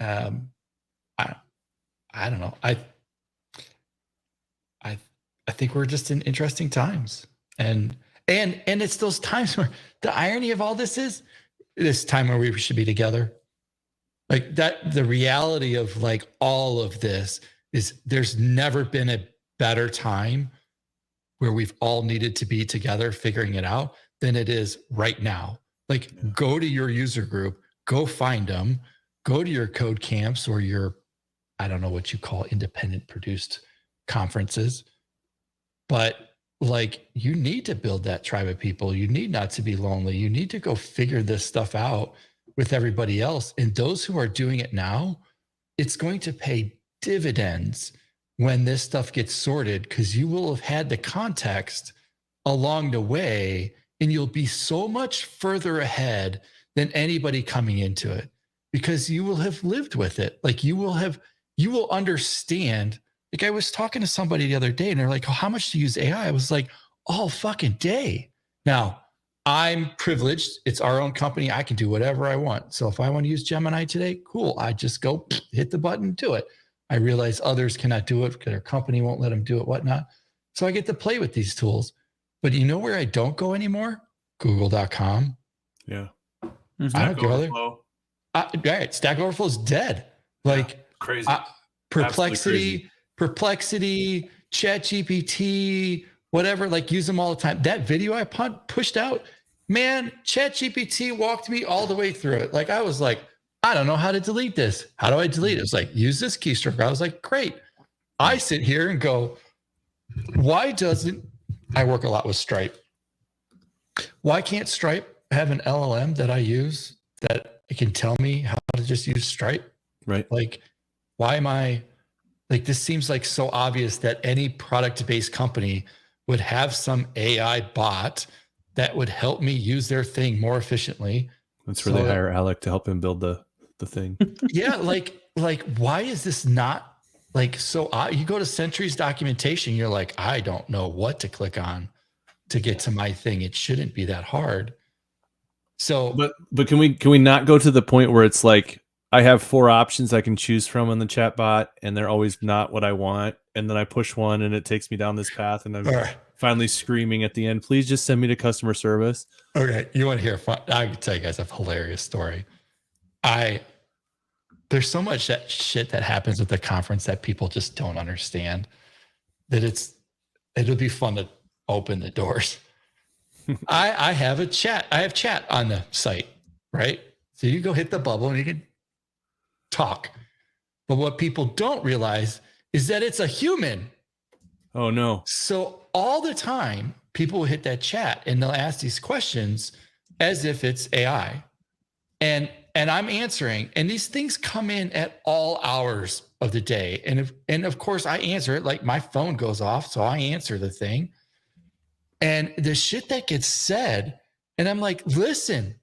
I don't know. I think we're just in interesting times. And it's those times where the irony of all this is this time where we should be together. Like that, the reality of like all of this is there's never been a better time where we've all needed to be together figuring it out than it is right now. Like go to your user group, go find them, go to your code camps or your, I don't know what you call independent produced conferences, but like you need to build that tribe of people. You need not to be lonely. You need to go figure this stuff out with everybody else. And those who are doing it now, it's going to pay dividends when this stuff gets sorted, because you will have had the context along the way and you'll be so much further ahead than anybody coming into it because you will have lived with it. Like you will understand. Like I was talking to somebody the other day and they're like, oh, how much do you use AI? I was like, all fucking day. Now I'm privileged. It's our own company. I can do whatever I want. So if I want to use Gemini today, cool. I just go hit the button, do it. I realize others cannot do it because their company won't let them do it, whatnot. So I get to play with these tools. But you know where I don't go anymore? Google.com. Yeah. I don't care. Overflow. Right, Stack Overflow is dead. Like crazy. Perplexity, crazy. ChatGPT, whatever. Like use them all the time. That video I pushed out, man, ChatGPT walked me all the way through it. Like I was like, I don't know how to delete this. How do I delete it? It was like, use this keystroke. I was like, great. I sit here and go, why doesn't I work a lot with Stripe? Why can't Stripe have an LLM that I use that it can tell me how to just use Stripe? Right. Like, why am I like, this seems like so obvious that any product-based company would have some AI bot that would help me use their thing more efficiently. That's where they hire Alec to help him build the thing. Yeah. Like, why is this not like, so you go to Sentry's documentation, you're like, I don't know what to click on to get to my thing. It shouldn't be that hard. So, but can we not go to the point where it's like, I have 4 options I can choose from on the chat bot and they're always not what I want. And then I push one and it takes me down this path and I'm finally screaming at the end, please just send me to customer service. Okay. You want to hear fun? I can tell you guys a hilarious story. There's so much that shit that happens at the conference that people just don't understand that it'll be fun to open the doors. I have chat on the site, right? So you go hit the bubble and you can talk. But what people don't realize is that it's a human. Oh no. So all the time people will hit that chat and they'll ask these questions as if it's AI. And I'm answering, and these things come in at all hours of the day. And of course I answer it, like my phone goes off. So I answer the thing and the shit that gets said. And I'm like, listen,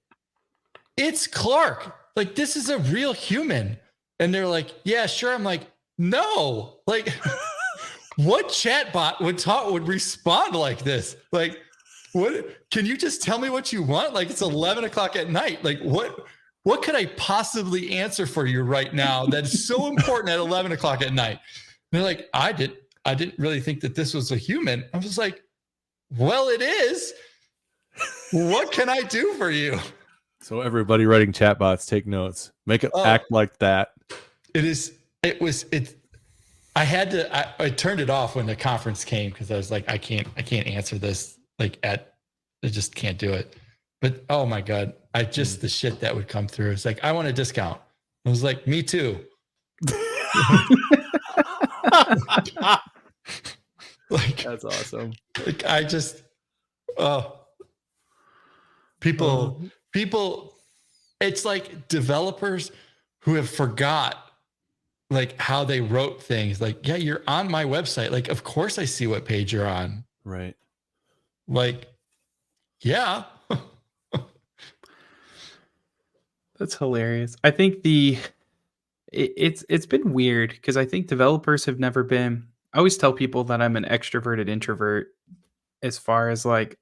it's Clark. Like, this is a real human. And they're like, yeah, sure. I'm like, no, like what chatbot would respond like this? Like, what, can you just tell me what you want? Like, it's 11 o'clock at night. Like, what could I possibly answer for you right now that's so important at 11 o'clock at night? And they're like, I didn't really think that this was a human. I was like, well, it is. What can I do for you? So everybody writing chatbots, take notes. Make it act like that. I turned it off when the conference came because I was like, I can't answer this. Like I just can't do it. But oh my God, the shit that would come through. It's like, I want a discount. I was like, me too. Like, that's awesome. Like people, it's like developers who have forgot like how they wrote things. Like, yeah, you're on my website. Like, of course I see what page you're on. Right. Like, yeah. That's hilarious. I think it's been weird because I think developers have never been. I always tell people that I'm an extroverted introvert as far as like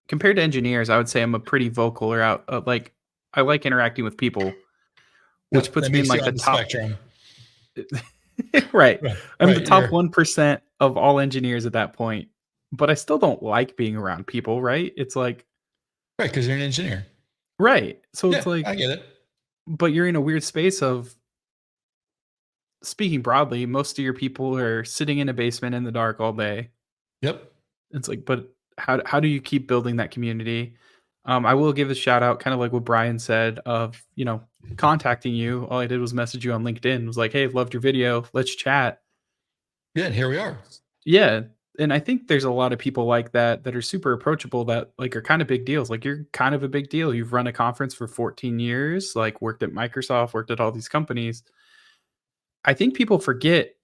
compared to engineers, I would say I'm a pretty vocal or like I like interacting with people, which puts me in like the top spectrum. Right. I'm the top 1% of all engineers at that point, but I still don't like being around people. Right. It's like, right. Because you're an engineer. Right. So it's like, I get it. But you're in a weird space of, speaking broadly, most of your people are sitting in a basement in the dark all day. Yep. It's like, but how do you keep building that community? I will give a shout out, kind of like what Brian said, of, contacting you. All I did was message you on LinkedIn. It was like, hey, I've loved your video. Let's chat. Yeah. And here we are. Yeah. And I think there's a lot of people like that are super approachable, that like are kind of big deals. Like, you're kind of a big deal. You've run a conference for 14 years, like worked at Microsoft, worked at all these companies. I think people forget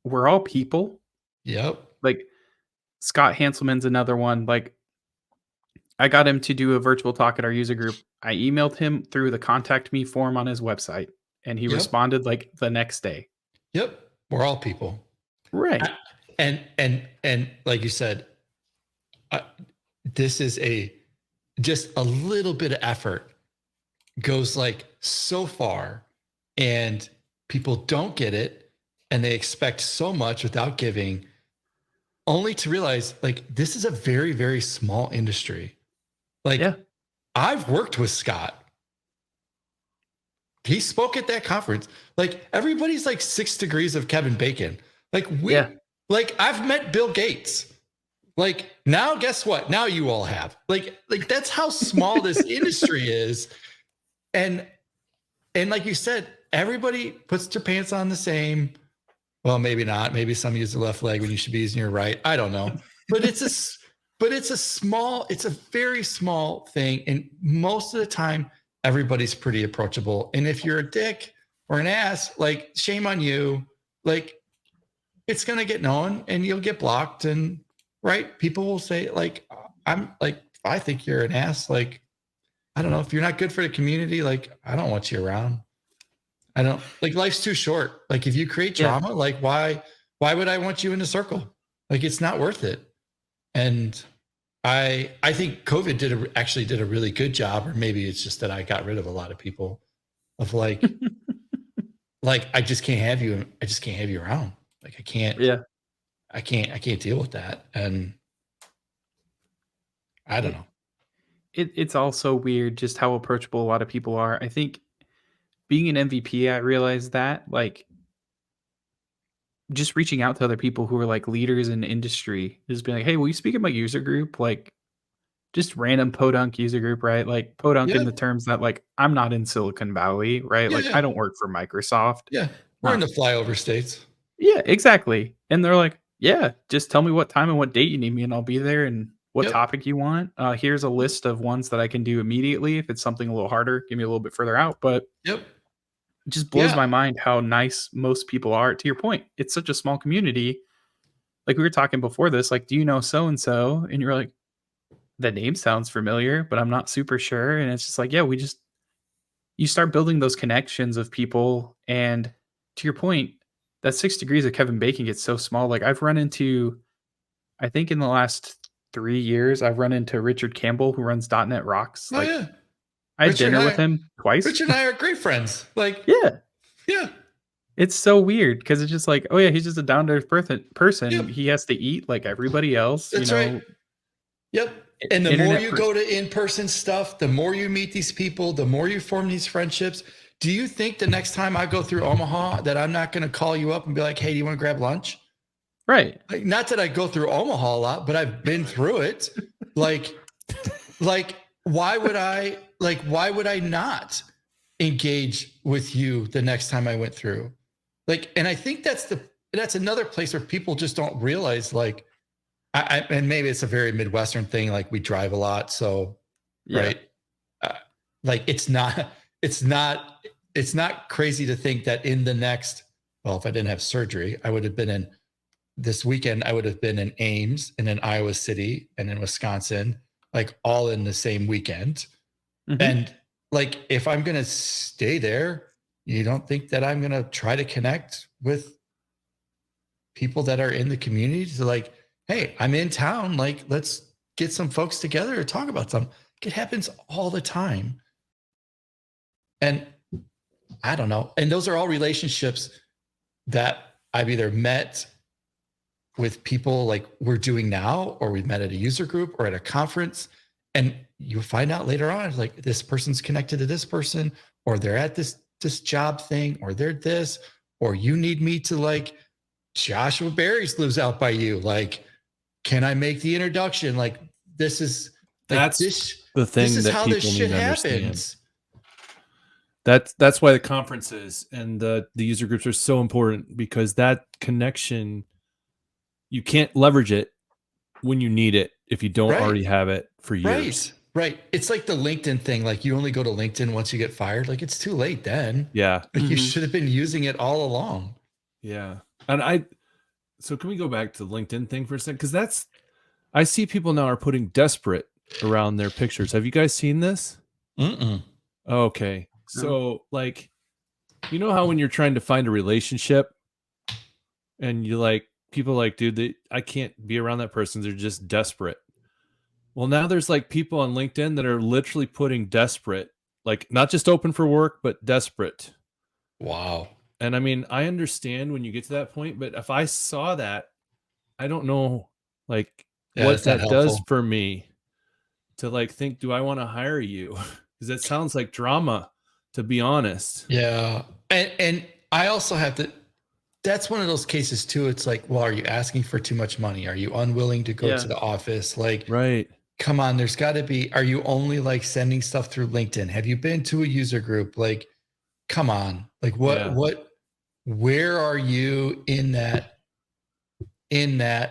we're all people. Yep. Like Scott Hanselman's another one. Like, I got him to do a virtual talk at our user group. I emailed him through the contact me form on his website, and he responded like the next day. Yep. We're all people. Right. And like you said, this is just a little bit of effort goes like so far, and people don't get it, and they expect so much without giving, only to realize like this is a very, very small industry. Like, Yeah. I've worked with Scott. He spoke at that conference. Like, everybody's like 6 degrees of Kevin Bacon. Like, like I've met Bill Gates. Like, now guess what? Now you all have. Like that's how small this industry is. And like you said, everybody puts their pants on the same. Well, maybe not. Maybe some use the left leg when you should be using your right. I don't know. But it's a very small thing. And most of the time, everybody's pretty approachable. And if you're a dick or an ass, like, shame on you. Like, it's going to get known and you'll get blocked. And right, people will say, like, I think you're an ass. Like, I don't know, if you're not good for the community, like, I don't want you around. I don't, like, life's too short. Like, if you create drama, like, why would I want you in the circle? Like, it's not worth it. And I think COVID actually did a really good job, or maybe it's just that I got rid of a lot of people of like, like, I just can't have you. I just can't have you around. Like, I can't deal with that. And I don't know. It's also weird just how approachable a lot of people are. I think being an MVP, I realized that, like, just reaching out to other people who are like leaders in industry, just being like, hey, will you speak at my user group? Like, just random podunk user group, right? Like, podunk in the terms that, like, I'm not in Silicon Valley, right? Like, I don't work for Microsoft. Yeah. We're in the flyover states. Yeah, exactly. And they're like, yeah, just tell me what time and what date you need me and I'll be there, and what topic you want. Here's a list of ones that I can do immediately. If it's something a little harder, give me a little bit further out. But it just blows my mind how nice most people are. To your point, it's such a small community. Like, we were talking before this, like, do you know so-and-so? And you're like, the name sounds familiar, but I'm not super sure. And it's just like, yeah, you start building those connections of people. And to your point, that 6 degrees of Kevin Bacon gets so small. Like, I've run into, I think in the last 3 years, I've run into Richard Campbell, who runs .NET Rocks. Like, I had dinner with him twice. Richard and I are great friends. Like, yeah. It's so weird because it's just like, oh yeah, he's just a down to earth person. He has to eat like everybody else. That's right. Yep. And the more you go to in-person stuff, the more you meet these people, the more you form these friendships. Do you think the next time I go through Omaha that I'm not going to call you up and be like, hey, do you want to grab lunch? Right. Like, not that I go through Omaha a lot, but I've been through it. Like, why would I not engage with you the next time I went through? Like, and I think that's another place where people just don't realize, like, and maybe it's a very Midwestern thing. Like, we drive a lot. So, right. Like, it's not crazy to think that in the next, well, if I didn't have surgery, I would have been this weekend, I would have been in Ames and in Iowa City and in Wisconsin, like, all in the same weekend. Mm-hmm. And like, if I'm going to stay there, you don't think that I'm going to try to connect with people that are in the community to, like, hey, I'm in town. Like, let's get some folks together to talk about something. It happens all the time. And I don't know. And those are all relationships that I've either met with people like we're doing now, or we've met at a user group or at a conference. And you find out later on, like, this person's connected to this person, or they're at this job thing, or they're this, or you need me to, like, Joshua Barry's lives out by you. Like, can I make the introduction? Like, this is, like, that's the thing. This is how this shit happens. That's why the conferences and the user groups are so important, because that connection, you can't leverage it when you need it if you don't already have it for years. Right. It's like the LinkedIn thing. Like, you only go to LinkedIn once you get fired. Like, it's too late then. Yeah. Like, you should have been using it all along. Yeah. And so can we go back to the LinkedIn thing for a second? Because I see people now are putting desperate around their pictures. Have you guys seen this? Okay. So, like, you know how when you're trying to find a relationship and you, like, people are like, dude, I can't be around that person. They're just desperate. Well, now there's, like, people on LinkedIn that are literally putting desperate, like, not just open for work, but desperate. Wow. And I mean, I understand when you get to that point, but if I saw that, I don't know, like, what that does for me. to like think, do I want to hire you? Because that sounds like drama, to be honest. Yeah. And I also have to, that's one of those cases too. It's like, well, are you asking for too much money? Are you unwilling to go to the office? Like, Right. come on, there's got to be, are you only like sending stuff through LinkedIn? Have you been to a user group? Like, come on. Like where are you in that,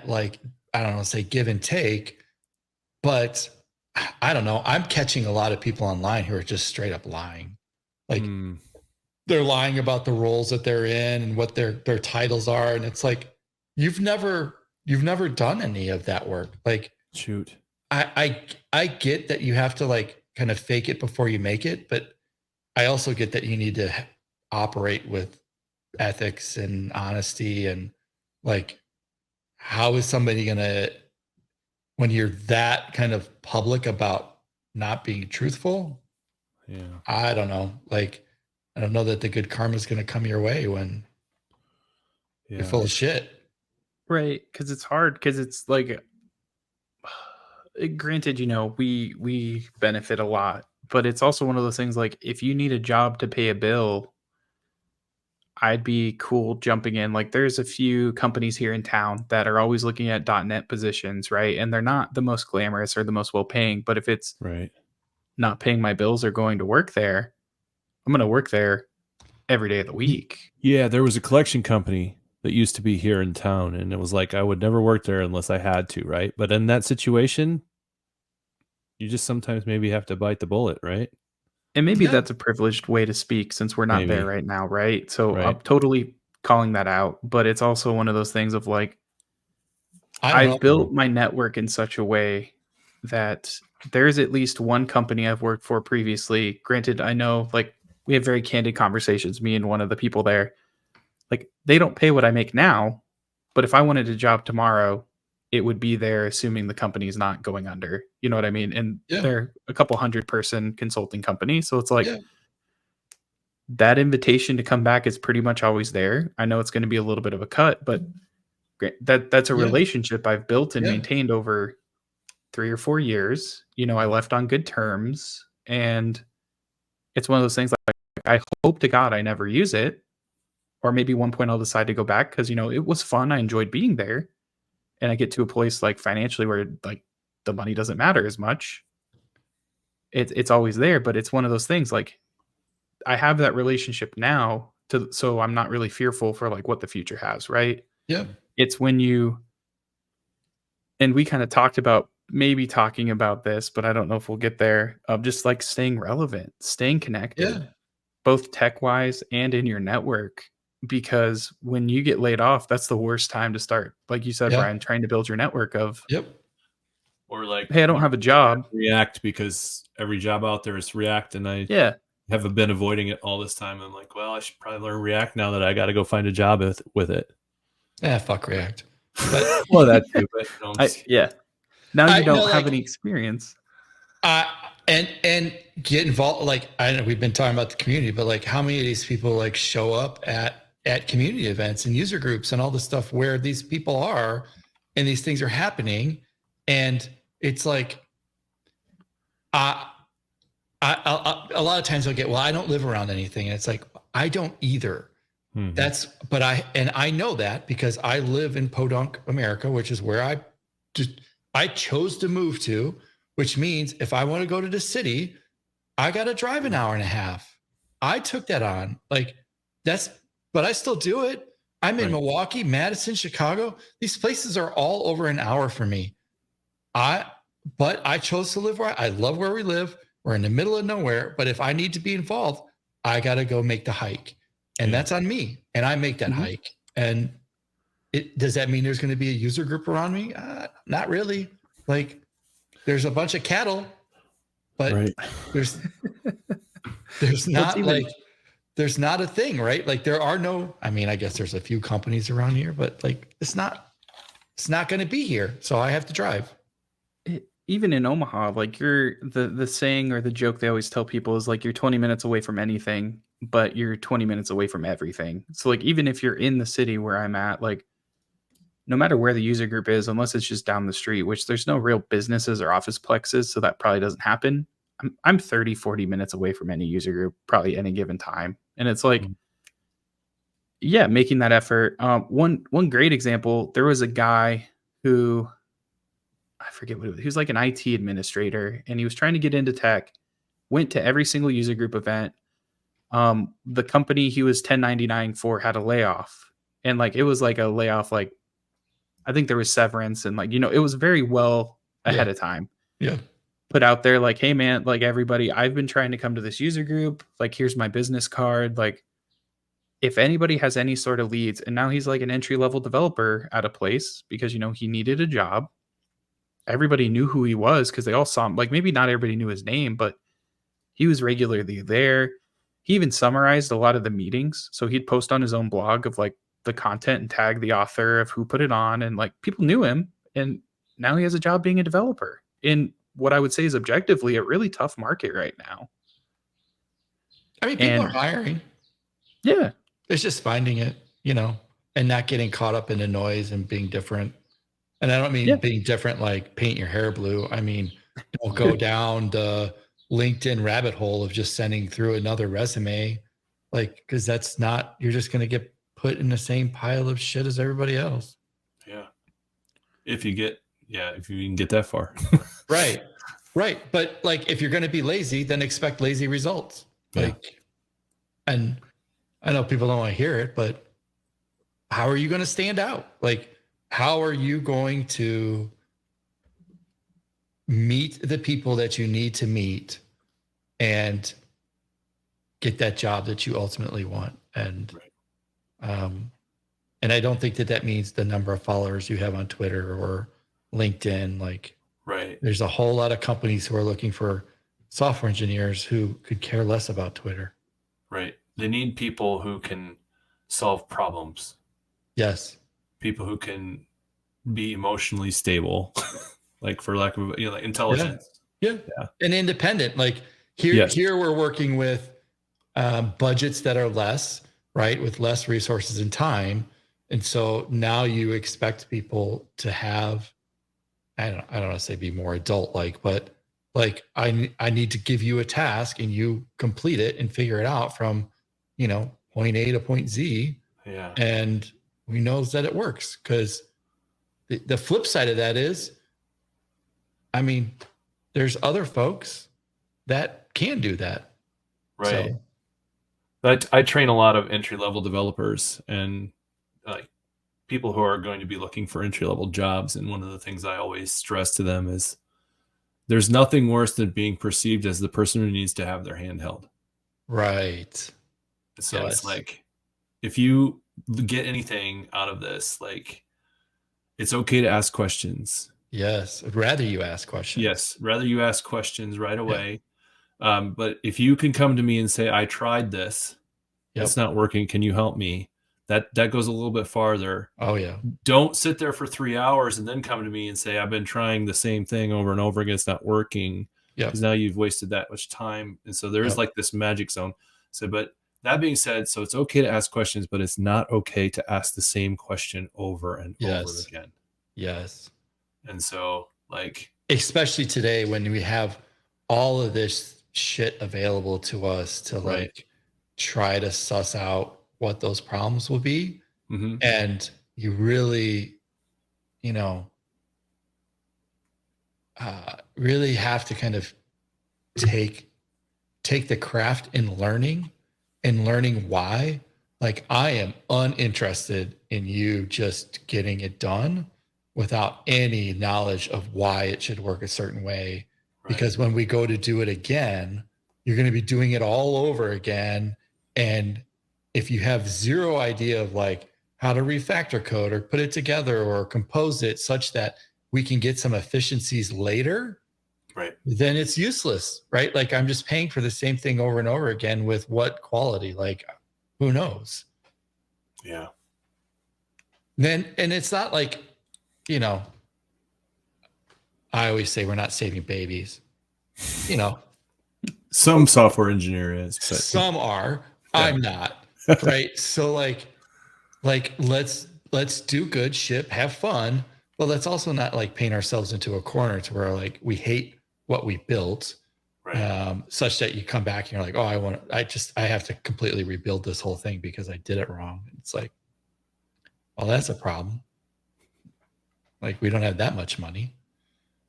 like, I don't know, say give and take, but I don't know. I'm catching a lot of people online who are just straight up lying. Like they're lying about the roles that they're in and what their titles are. And it's like, you've never done any of that work. Like, shoot. I get that you have to like kind of fake it before you make it, but I also get that you need to operate with ethics and honesty. And like, how is somebody gonna, when you're that kind of public about not being truthful? Yeah. I don't know. Like, I don't know that the good karma is going to come your way when you're full of shit. Right. Because it's hard. Because it's like, granted, you know, we benefit a lot, but it's also one of those things like, if you need a job to pay a bill, I'd be cool jumping in. Like, there's a few companies here in town that are always looking at .NET positions, right? And they're not the most glamorous or the most well-paying, but if it's not paying my bills or going to work there, I'm going to work there every day of the week. Yeah, there was a collection company that used to be here in town, and it was like I would never work there unless I had to, right? But in that situation, you just sometimes maybe have to bite the bullet, right? And maybe that's a privileged way to speak since we're not there right now, right? So I'm totally calling that out, but it's also one of those things of like, I've built my network in such a way that there's at least one company I've worked for previously. Granted, I know like we have very candid conversations, me and one of the people there. Like, they don't pay what I make now, but if I wanted a job tomorrow, it would be there, assuming the company's not going under. You know what I mean? And they're a couple 100-person consulting company. So it's like that invitation to come back is pretty much always there. I know it's going to be a little bit of a cut, but that's a relationship I've built and maintained over 3 or 4 years. You know, I left on good terms, and it's one of those things like, I hope to God I never use it, or maybe one point I'll decide to go back because, you know, it was fun. I enjoyed being there. And I get to a place like financially where like the money doesn't matter as much. It's always there, but it's one of those things like I have that relationship now so I'm not really fearful for like what the future has, right? Yeah. It's when and we kind of talked about maybe talking about this, but I don't know if we'll get there, of just like staying relevant, staying connected, both tech wise and in your network. Because when you get laid off, that's the worst time to start. Like you said, Brian, trying to build your network of, or like, hey, I don't have a job. React, because every job out there is React, and I have been avoiding it all this time. I'm like, well, I should probably learn React now that I got to go find a job with it. Yeah, fuck React. But, well, that too. But now you don't have any experience. And get involved. Like, I know we've been talking about the community, but like, how many of these people like show up at community events and user groups and all this stuff where these people are and these things are happening? And it's like, a lot of times I'll get, well, I don't live around anything. And it's like, I don't either. But I know that because I live in Podunk, America, which is where I chose to move to, which means if I want to go to the city, I got to drive an hour and a half. I took that on. Like, but I still do it. I'm in Milwaukee, Madison, Chicago. These places are all over an hour for me. But I chose to live where I love where we live. We're in the middle of nowhere. But if I need to be involved, I got to go make the hike. And that's on me. And I make that hike. And does that mean there's going to be a user group around me? Not really. Like, there's a bunch of cattle, but there's not like, there's not a thing, right? Like, there are no, I mean, I guess there's a few companies around here, but like, it's not going to be here. So I have to drive. Even in Omaha, like the saying or the joke they always tell people is like, you're 20 minutes away from anything, but you're 20 minutes away from everything. So like, even if you're in the city where I'm at, like, no matter where the user group is, unless it's just down the street, which there's no real businesses or office plexes, so that probably doesn't happen. I'm 30, 40 minutes away from any user group, probably any given time. And it's like, yeah, making that effort. One great example, there was a guy who, I forget what it was. He was like an IT administrator, and he was trying to get into tech, went to every single user group event. The company he was 1099 for had a layoff, and like it was like a layoff, like I think there was severance, and like, it was very well ahead of time. Yeah. Put out there like, hey man, like everybody, I've been trying to come to this user group. Like, here's my business card. Like, if anybody has any sort of leads, and now he's like an entry level developer at a place because, he needed a job. Everybody knew who he was because they all saw him. Like, maybe not everybody knew his name, but he was regularly there. He even summarized a lot of the meetings. So he'd post on his own blog of like the content and tag the author of who put it on. And like people knew him. And now he has a job being a developer in what I would say is objectively a really tough market right now. I mean, people are hiring. Yeah. It's just finding it, and not getting caught up in the noise and being different. And I don't mean being different like paint your hair blue. I mean, don't go down the LinkedIn rabbit hole of just sending through another resume. Like, because that's not, you're just going to get put in the same pile of shit as everybody else. Yeah. If you can get that far. Right. But like, if you're going to be lazy, then expect lazy results. Like, and I know people don't want to hear it, but how are you going to stand out? Like, how are you going to meet the people that you need to meet and get that job that you ultimately want? And, and I don't think that means the number of followers you have on Twitter or LinkedIn. Like, there's a whole lot of companies who are looking for software engineers who could care less about Twitter. Right. They need people who can solve problems. Yes. People who can be emotionally stable, like for lack of, like intelligence. Yeah. And independent. Like here we're working with budgets that are less, right? With less resources and time. And so now you expect people to have, I don't want to say be more adult-like, but like I need to give you a task and you complete it and figure it out from, point A to point Z. Yeah. And we know that it works, because the flip side of that is, I mean, there's other folks that can do that. Right. So. But I train a lot of entry-level developers and like people who are going to be looking for entry-level jobs. And one of the things I always stress to them is there's nothing worse than being perceived as the person who needs to have their hand held. Right. So it's like, if you get anything out of this, like, it's okay to ask questions. Yes. I'd rather you ask questions. Yes. Rather you ask questions right away. Yeah. But if you can come to me and say, I tried this, it's not working. Can you help me? That goes a little bit farther. Oh yeah. Don't sit there for 3 hours and then come to me and say, I've been trying the same thing over and over again. It's not working. Yeah. Because now you've wasted that much time. And so there is like this magic zone. So, but that being said, so it's okay to ask questions, but it's not okay to ask the same question over and over again. Yes. And so, like, especially today when we have all of this shit available to us to like try to suss out what those problems will be. Mm-hmm. And you really, really have to kind of take the craft in learning why. Like, I am uninterested in you just getting it done without any knowledge of why it should work a certain way. Right. Because when we go to do it again, you're going to be doing it all over again. And if you have zero idea of like how to refactor code or put it together or compose it such that we can get some efficiencies later, then it's useless, right? Like, I'm just paying for the same thing over and over again with what quality? Like, who knows? Yeah. And it's not like, I always say we're not saving babies. Some software engineer is, but some are. Yeah. I'm not. Right. So like let's let's do good, ship, have fun. Well, let's also not like paint ourselves into a corner to where like we hate what we built, Right. such that you come back and you're like, oh, I have to completely rebuild this whole thing because I did it wrong. It's like, well, that's a problem. Like we don't have that much money.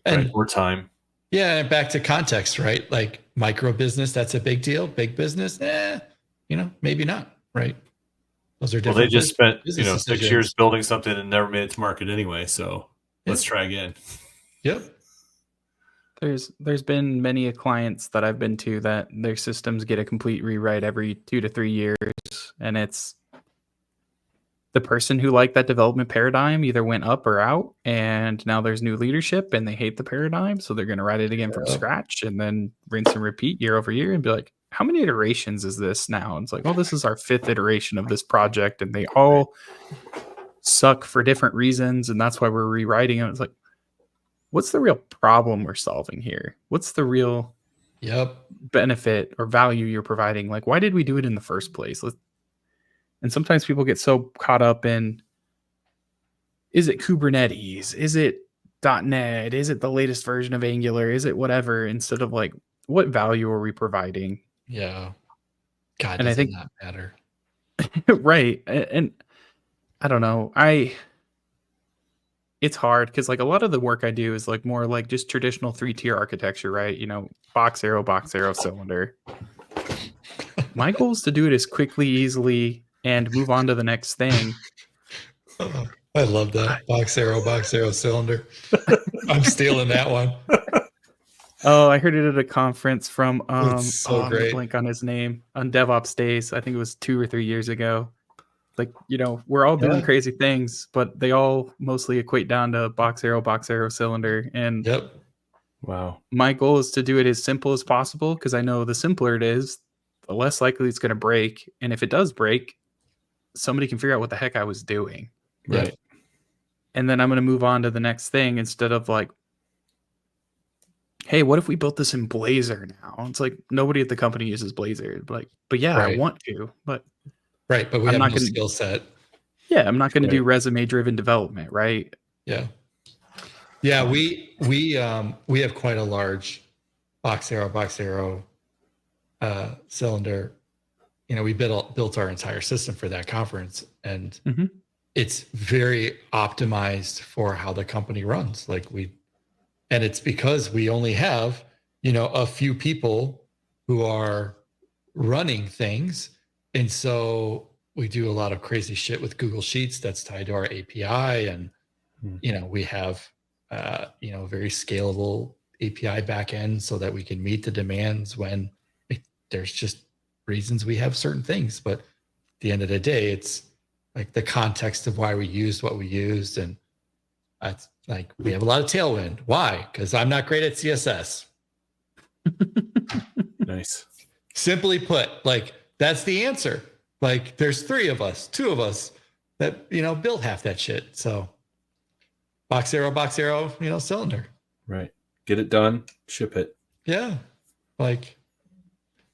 And Right. Or time. yeah, and back to context, right? Like micro business, that's a big deal. Big business, maybe not, right? Those are Well, different. they just spent, business 6 decisions. years building something and never made it to market anyway. So let's try again. Yep. There's been many clients that I've been to that their systems get a complete rewrite every 2 to 3 years, and it's the person who liked that development paradigm either went up or out, and now there's new leadership and they hate the paradigm, so they're going to write it again from scratch and then rinse and repeat year over year and be like, how many iterations is this now? And it's like, oh, this is our 5th iteration of this project, and they all suck for different reasons, and that's why we're rewriting it. It's like, what's the real problem we're solving here? What's the real benefit or value you're providing? Like, why did we do it in the first place? And sometimes people get so caught up in, is it Kubernetes? Is it .NET? Is it the latest version of Angular? Is it whatever? Instead of like, what value are we providing? Yeah. God, and does I think it not matter? Right. And I don't know. It's hard because like a lot of the work I do is like more like just traditional 3-tier architecture, right? Box arrow, cylinder. My goal is to do it as quickly, easily, and move on to the next thing. I love that. Box arrow, cylinder. I'm stealing that one. Oh, I heard it at a conference from It's so I'm gonna great. blank on his name, on DevOps Days. I think it was 2 or 3 years ago. Like, we're all doing crazy things, but they all mostly equate down to box arrow, cylinder. And wow, my goal is to do it as simple as possible, because I know the simpler it is, the less likely it's going to break. And if it does break, somebody can figure out what the heck I was doing. Right. And then I'm going to move on to the next thing instead of like, hey, what if we built this in Blazor now? It's like nobody at the company uses Blazor. But yeah, I want to. But but we have no skill set. Yeah, I'm not going to do resume-driven development, right? Yeah. We have quite a large box arrow cylinder. We built our entire system for that conference, and it's very optimized for how the company runs. And it's because we only have, a few people who are running things. And so we do a lot of crazy shit with Google Sheets that's tied to our API. And, we have, very scalable API backend so that we can meet the demands when there's just reasons we have certain things. But at the end of the day, it's like the context of why we used what we used. And that's like, we have a lot of tailwind. Why? Because I'm not great at CSS. Nice. Simply put, like, that's the answer. Like, there's 2 of us that, build half that shit. So box arrow, cylinder. Right. Get it done, ship it. Yeah. Like,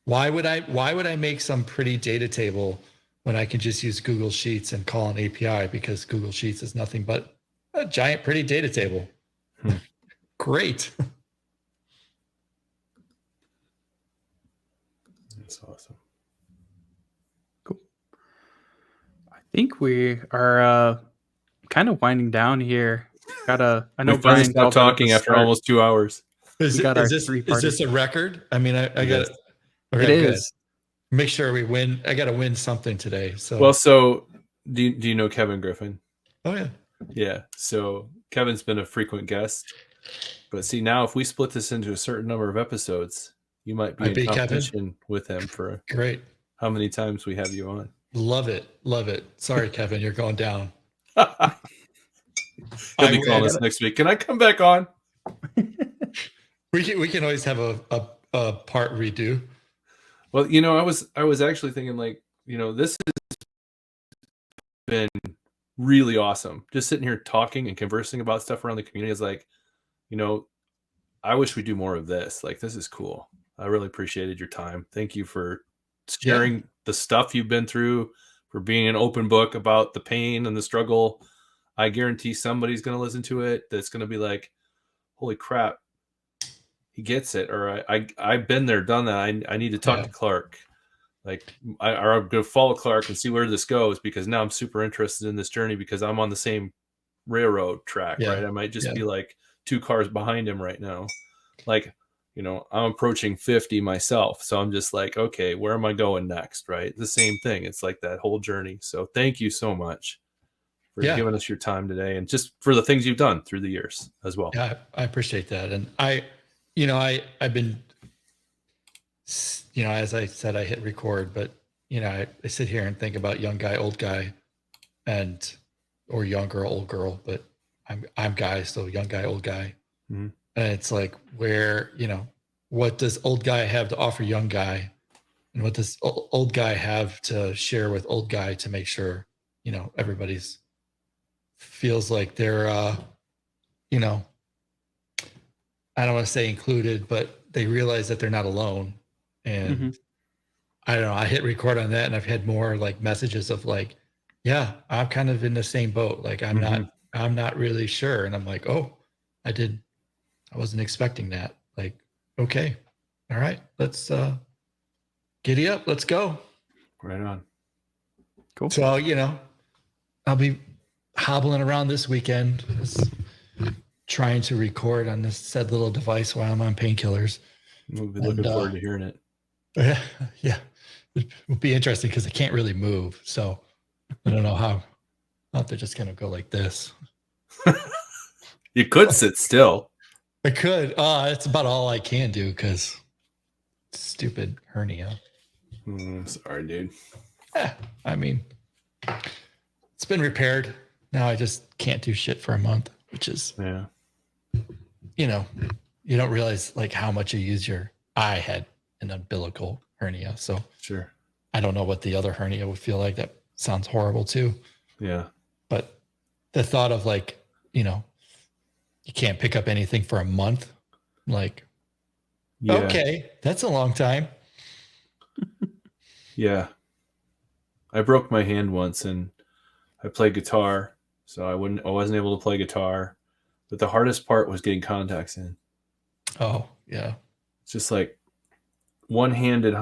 why would I make some pretty data table when I can just use Google Sheets and call an API, because Google Sheets is nothing but a giant pretty data table. Great. That's awesome. Cool. I think we are kind of winding down here. I know Brian stopped talking after almost 2 hours. Is this a record? I mean, I got it. It is. Make sure we win. I got to win something today. So do you know Kevin Griffin? Oh yeah. Yeah. So Kevin's been a frequent guest, but see, now if we split this into a certain number of episodes, you might be in competition with him for great. How many times we have you on? Love it. Sorry, Kevin, you're going down. He'll be calling us next week. Can I come back on? We can always have a part redo. Well, I was actually thinking, like, this has been really awesome. Just sitting here talking and conversing about stuff around the community is like, I wish we do more of this. Like, this is cool. I really appreciated your time. Thank you for sharing the stuff you've been through, for being an open book about the pain and the struggle. I guarantee somebody's going to listen to it that's going to be like, holy crap, he gets it. Or I've been there, done that. I need to talk to Clark. Like, I'm going to follow Clark and see where this goes, because now I'm super interested in this journey because I'm on the same railroad track, right? I might just be like 2 cars behind him right now. Like, you know, I'm approaching 50 myself. So I'm just like, okay, where am I going next? Right. The same thing. It's like that whole journey. So thank you so much for giving us your time today, and just for the things you've done through the years as well. Yeah, I appreciate that. And I've been, you know, as I said, I hit record, but you know, I sit here and think about young guy, old guy, or young girl, old girl, but I'm guy, so young guy, old guy. Mm-hmm. And it's like, where, you know, what does old guy have to offer young guy, and what does old guy have to share with old guy to make sure, you know, everybody's feels like they're, you know, I don't want to say included, but they realize that they're not alone. And I don't know, I hit record on that, and I've had more like messages of like, yeah, I'm kind of in the same boat. Like, I'm not really sure. And I'm like, oh, I wasn't expecting that. Like, okay, all right, let's giddy up, let's go. Right on. Cool. So, you know, I'll be hobbling around this weekend, trying to record on this said little device while I'm on painkillers. We'll be looking forward to hearing it. Yeah, it will be interesting because I can't really move. So I don't know how. They're just gonna go like this. You could sit still. I could. It's about all I can do because stupid hernia. Sorry, dude. Yeah, I mean, it's been repaired. Now I just can't do shit for a month, which is, you know, you don't realize like how much you use I had an umbilical hernia. So sure. I don't know what the other hernia would feel like. That sounds horrible too. Yeah. But the thought of like, you know, you can't pick up anything for a month. Like, okay, that's a long time. Yeah. I broke my hand once, and I played guitar, so I wasn't able to play guitar. But the hardest part was getting contacts in. Oh, yeah. It's just like one-handed,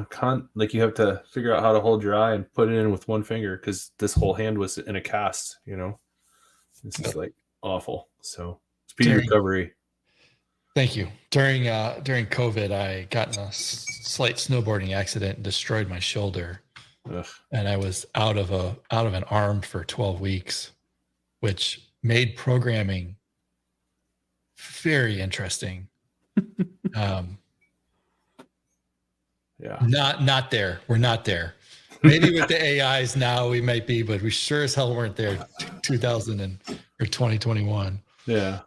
like you have to figure out how to hold your eye and put it in with one finger, because this whole hand was in a cast, you know. This is like awful. So speedy recovery. Thank you. During COVID, I got in a slight snowboarding accident and destroyed my shoulder. Ugh. And I was out of an arm for 12 weeks, which made programming very interesting. Not there. We're not there. Maybe with the AIs now we might be, but we sure as hell weren't there 2021. Yeah.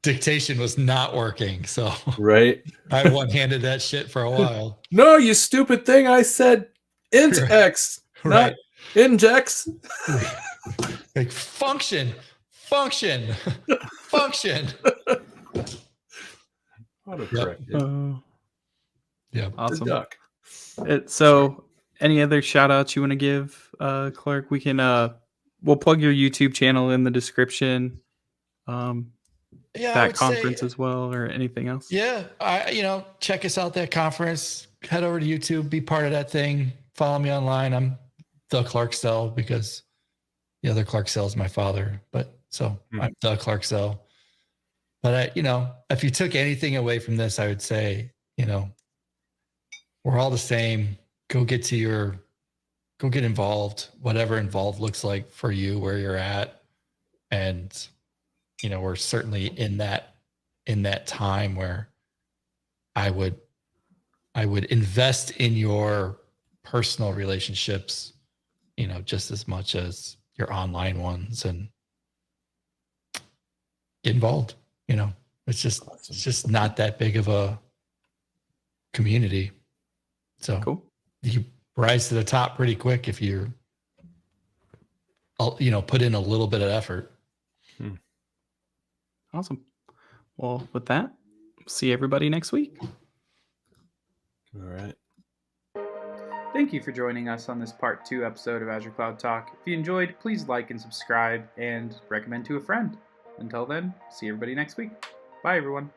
Dictation was not working. So right. I one-handed that shit for a while. No, you stupid thing. I said int X, not index. Like function. Yeah. Awesome. Duck. So any other shout outs you want to give, Clark? We can we'll plug your YouTube channel in the description. That conference as well, or anything else. Yeah. Check us out, that conference. Head over to YouTube, be part of that thing. Follow me online. I'm the Clark Cell, because the other Clark Cell is my father. But so I'm the Clark Cell. But if you took anything away from this, I would say, we're all the same. Go get involved, whatever involved looks like for you, where you're at. And, we're certainly in that time where I would invest in your personal relationships, just as much as your online ones, and get involved. It's just not that big of a community. So cool. You rise to the top pretty quick if you're, put in a little bit of effort. Awesome. Well, with that, see everybody next week. All right. Thank you for joining us on this part 2 episode of Azure Cloud Talk. If you enjoyed, please like and subscribe and recommend to a friend. Until then, see everybody next week. Bye, everyone.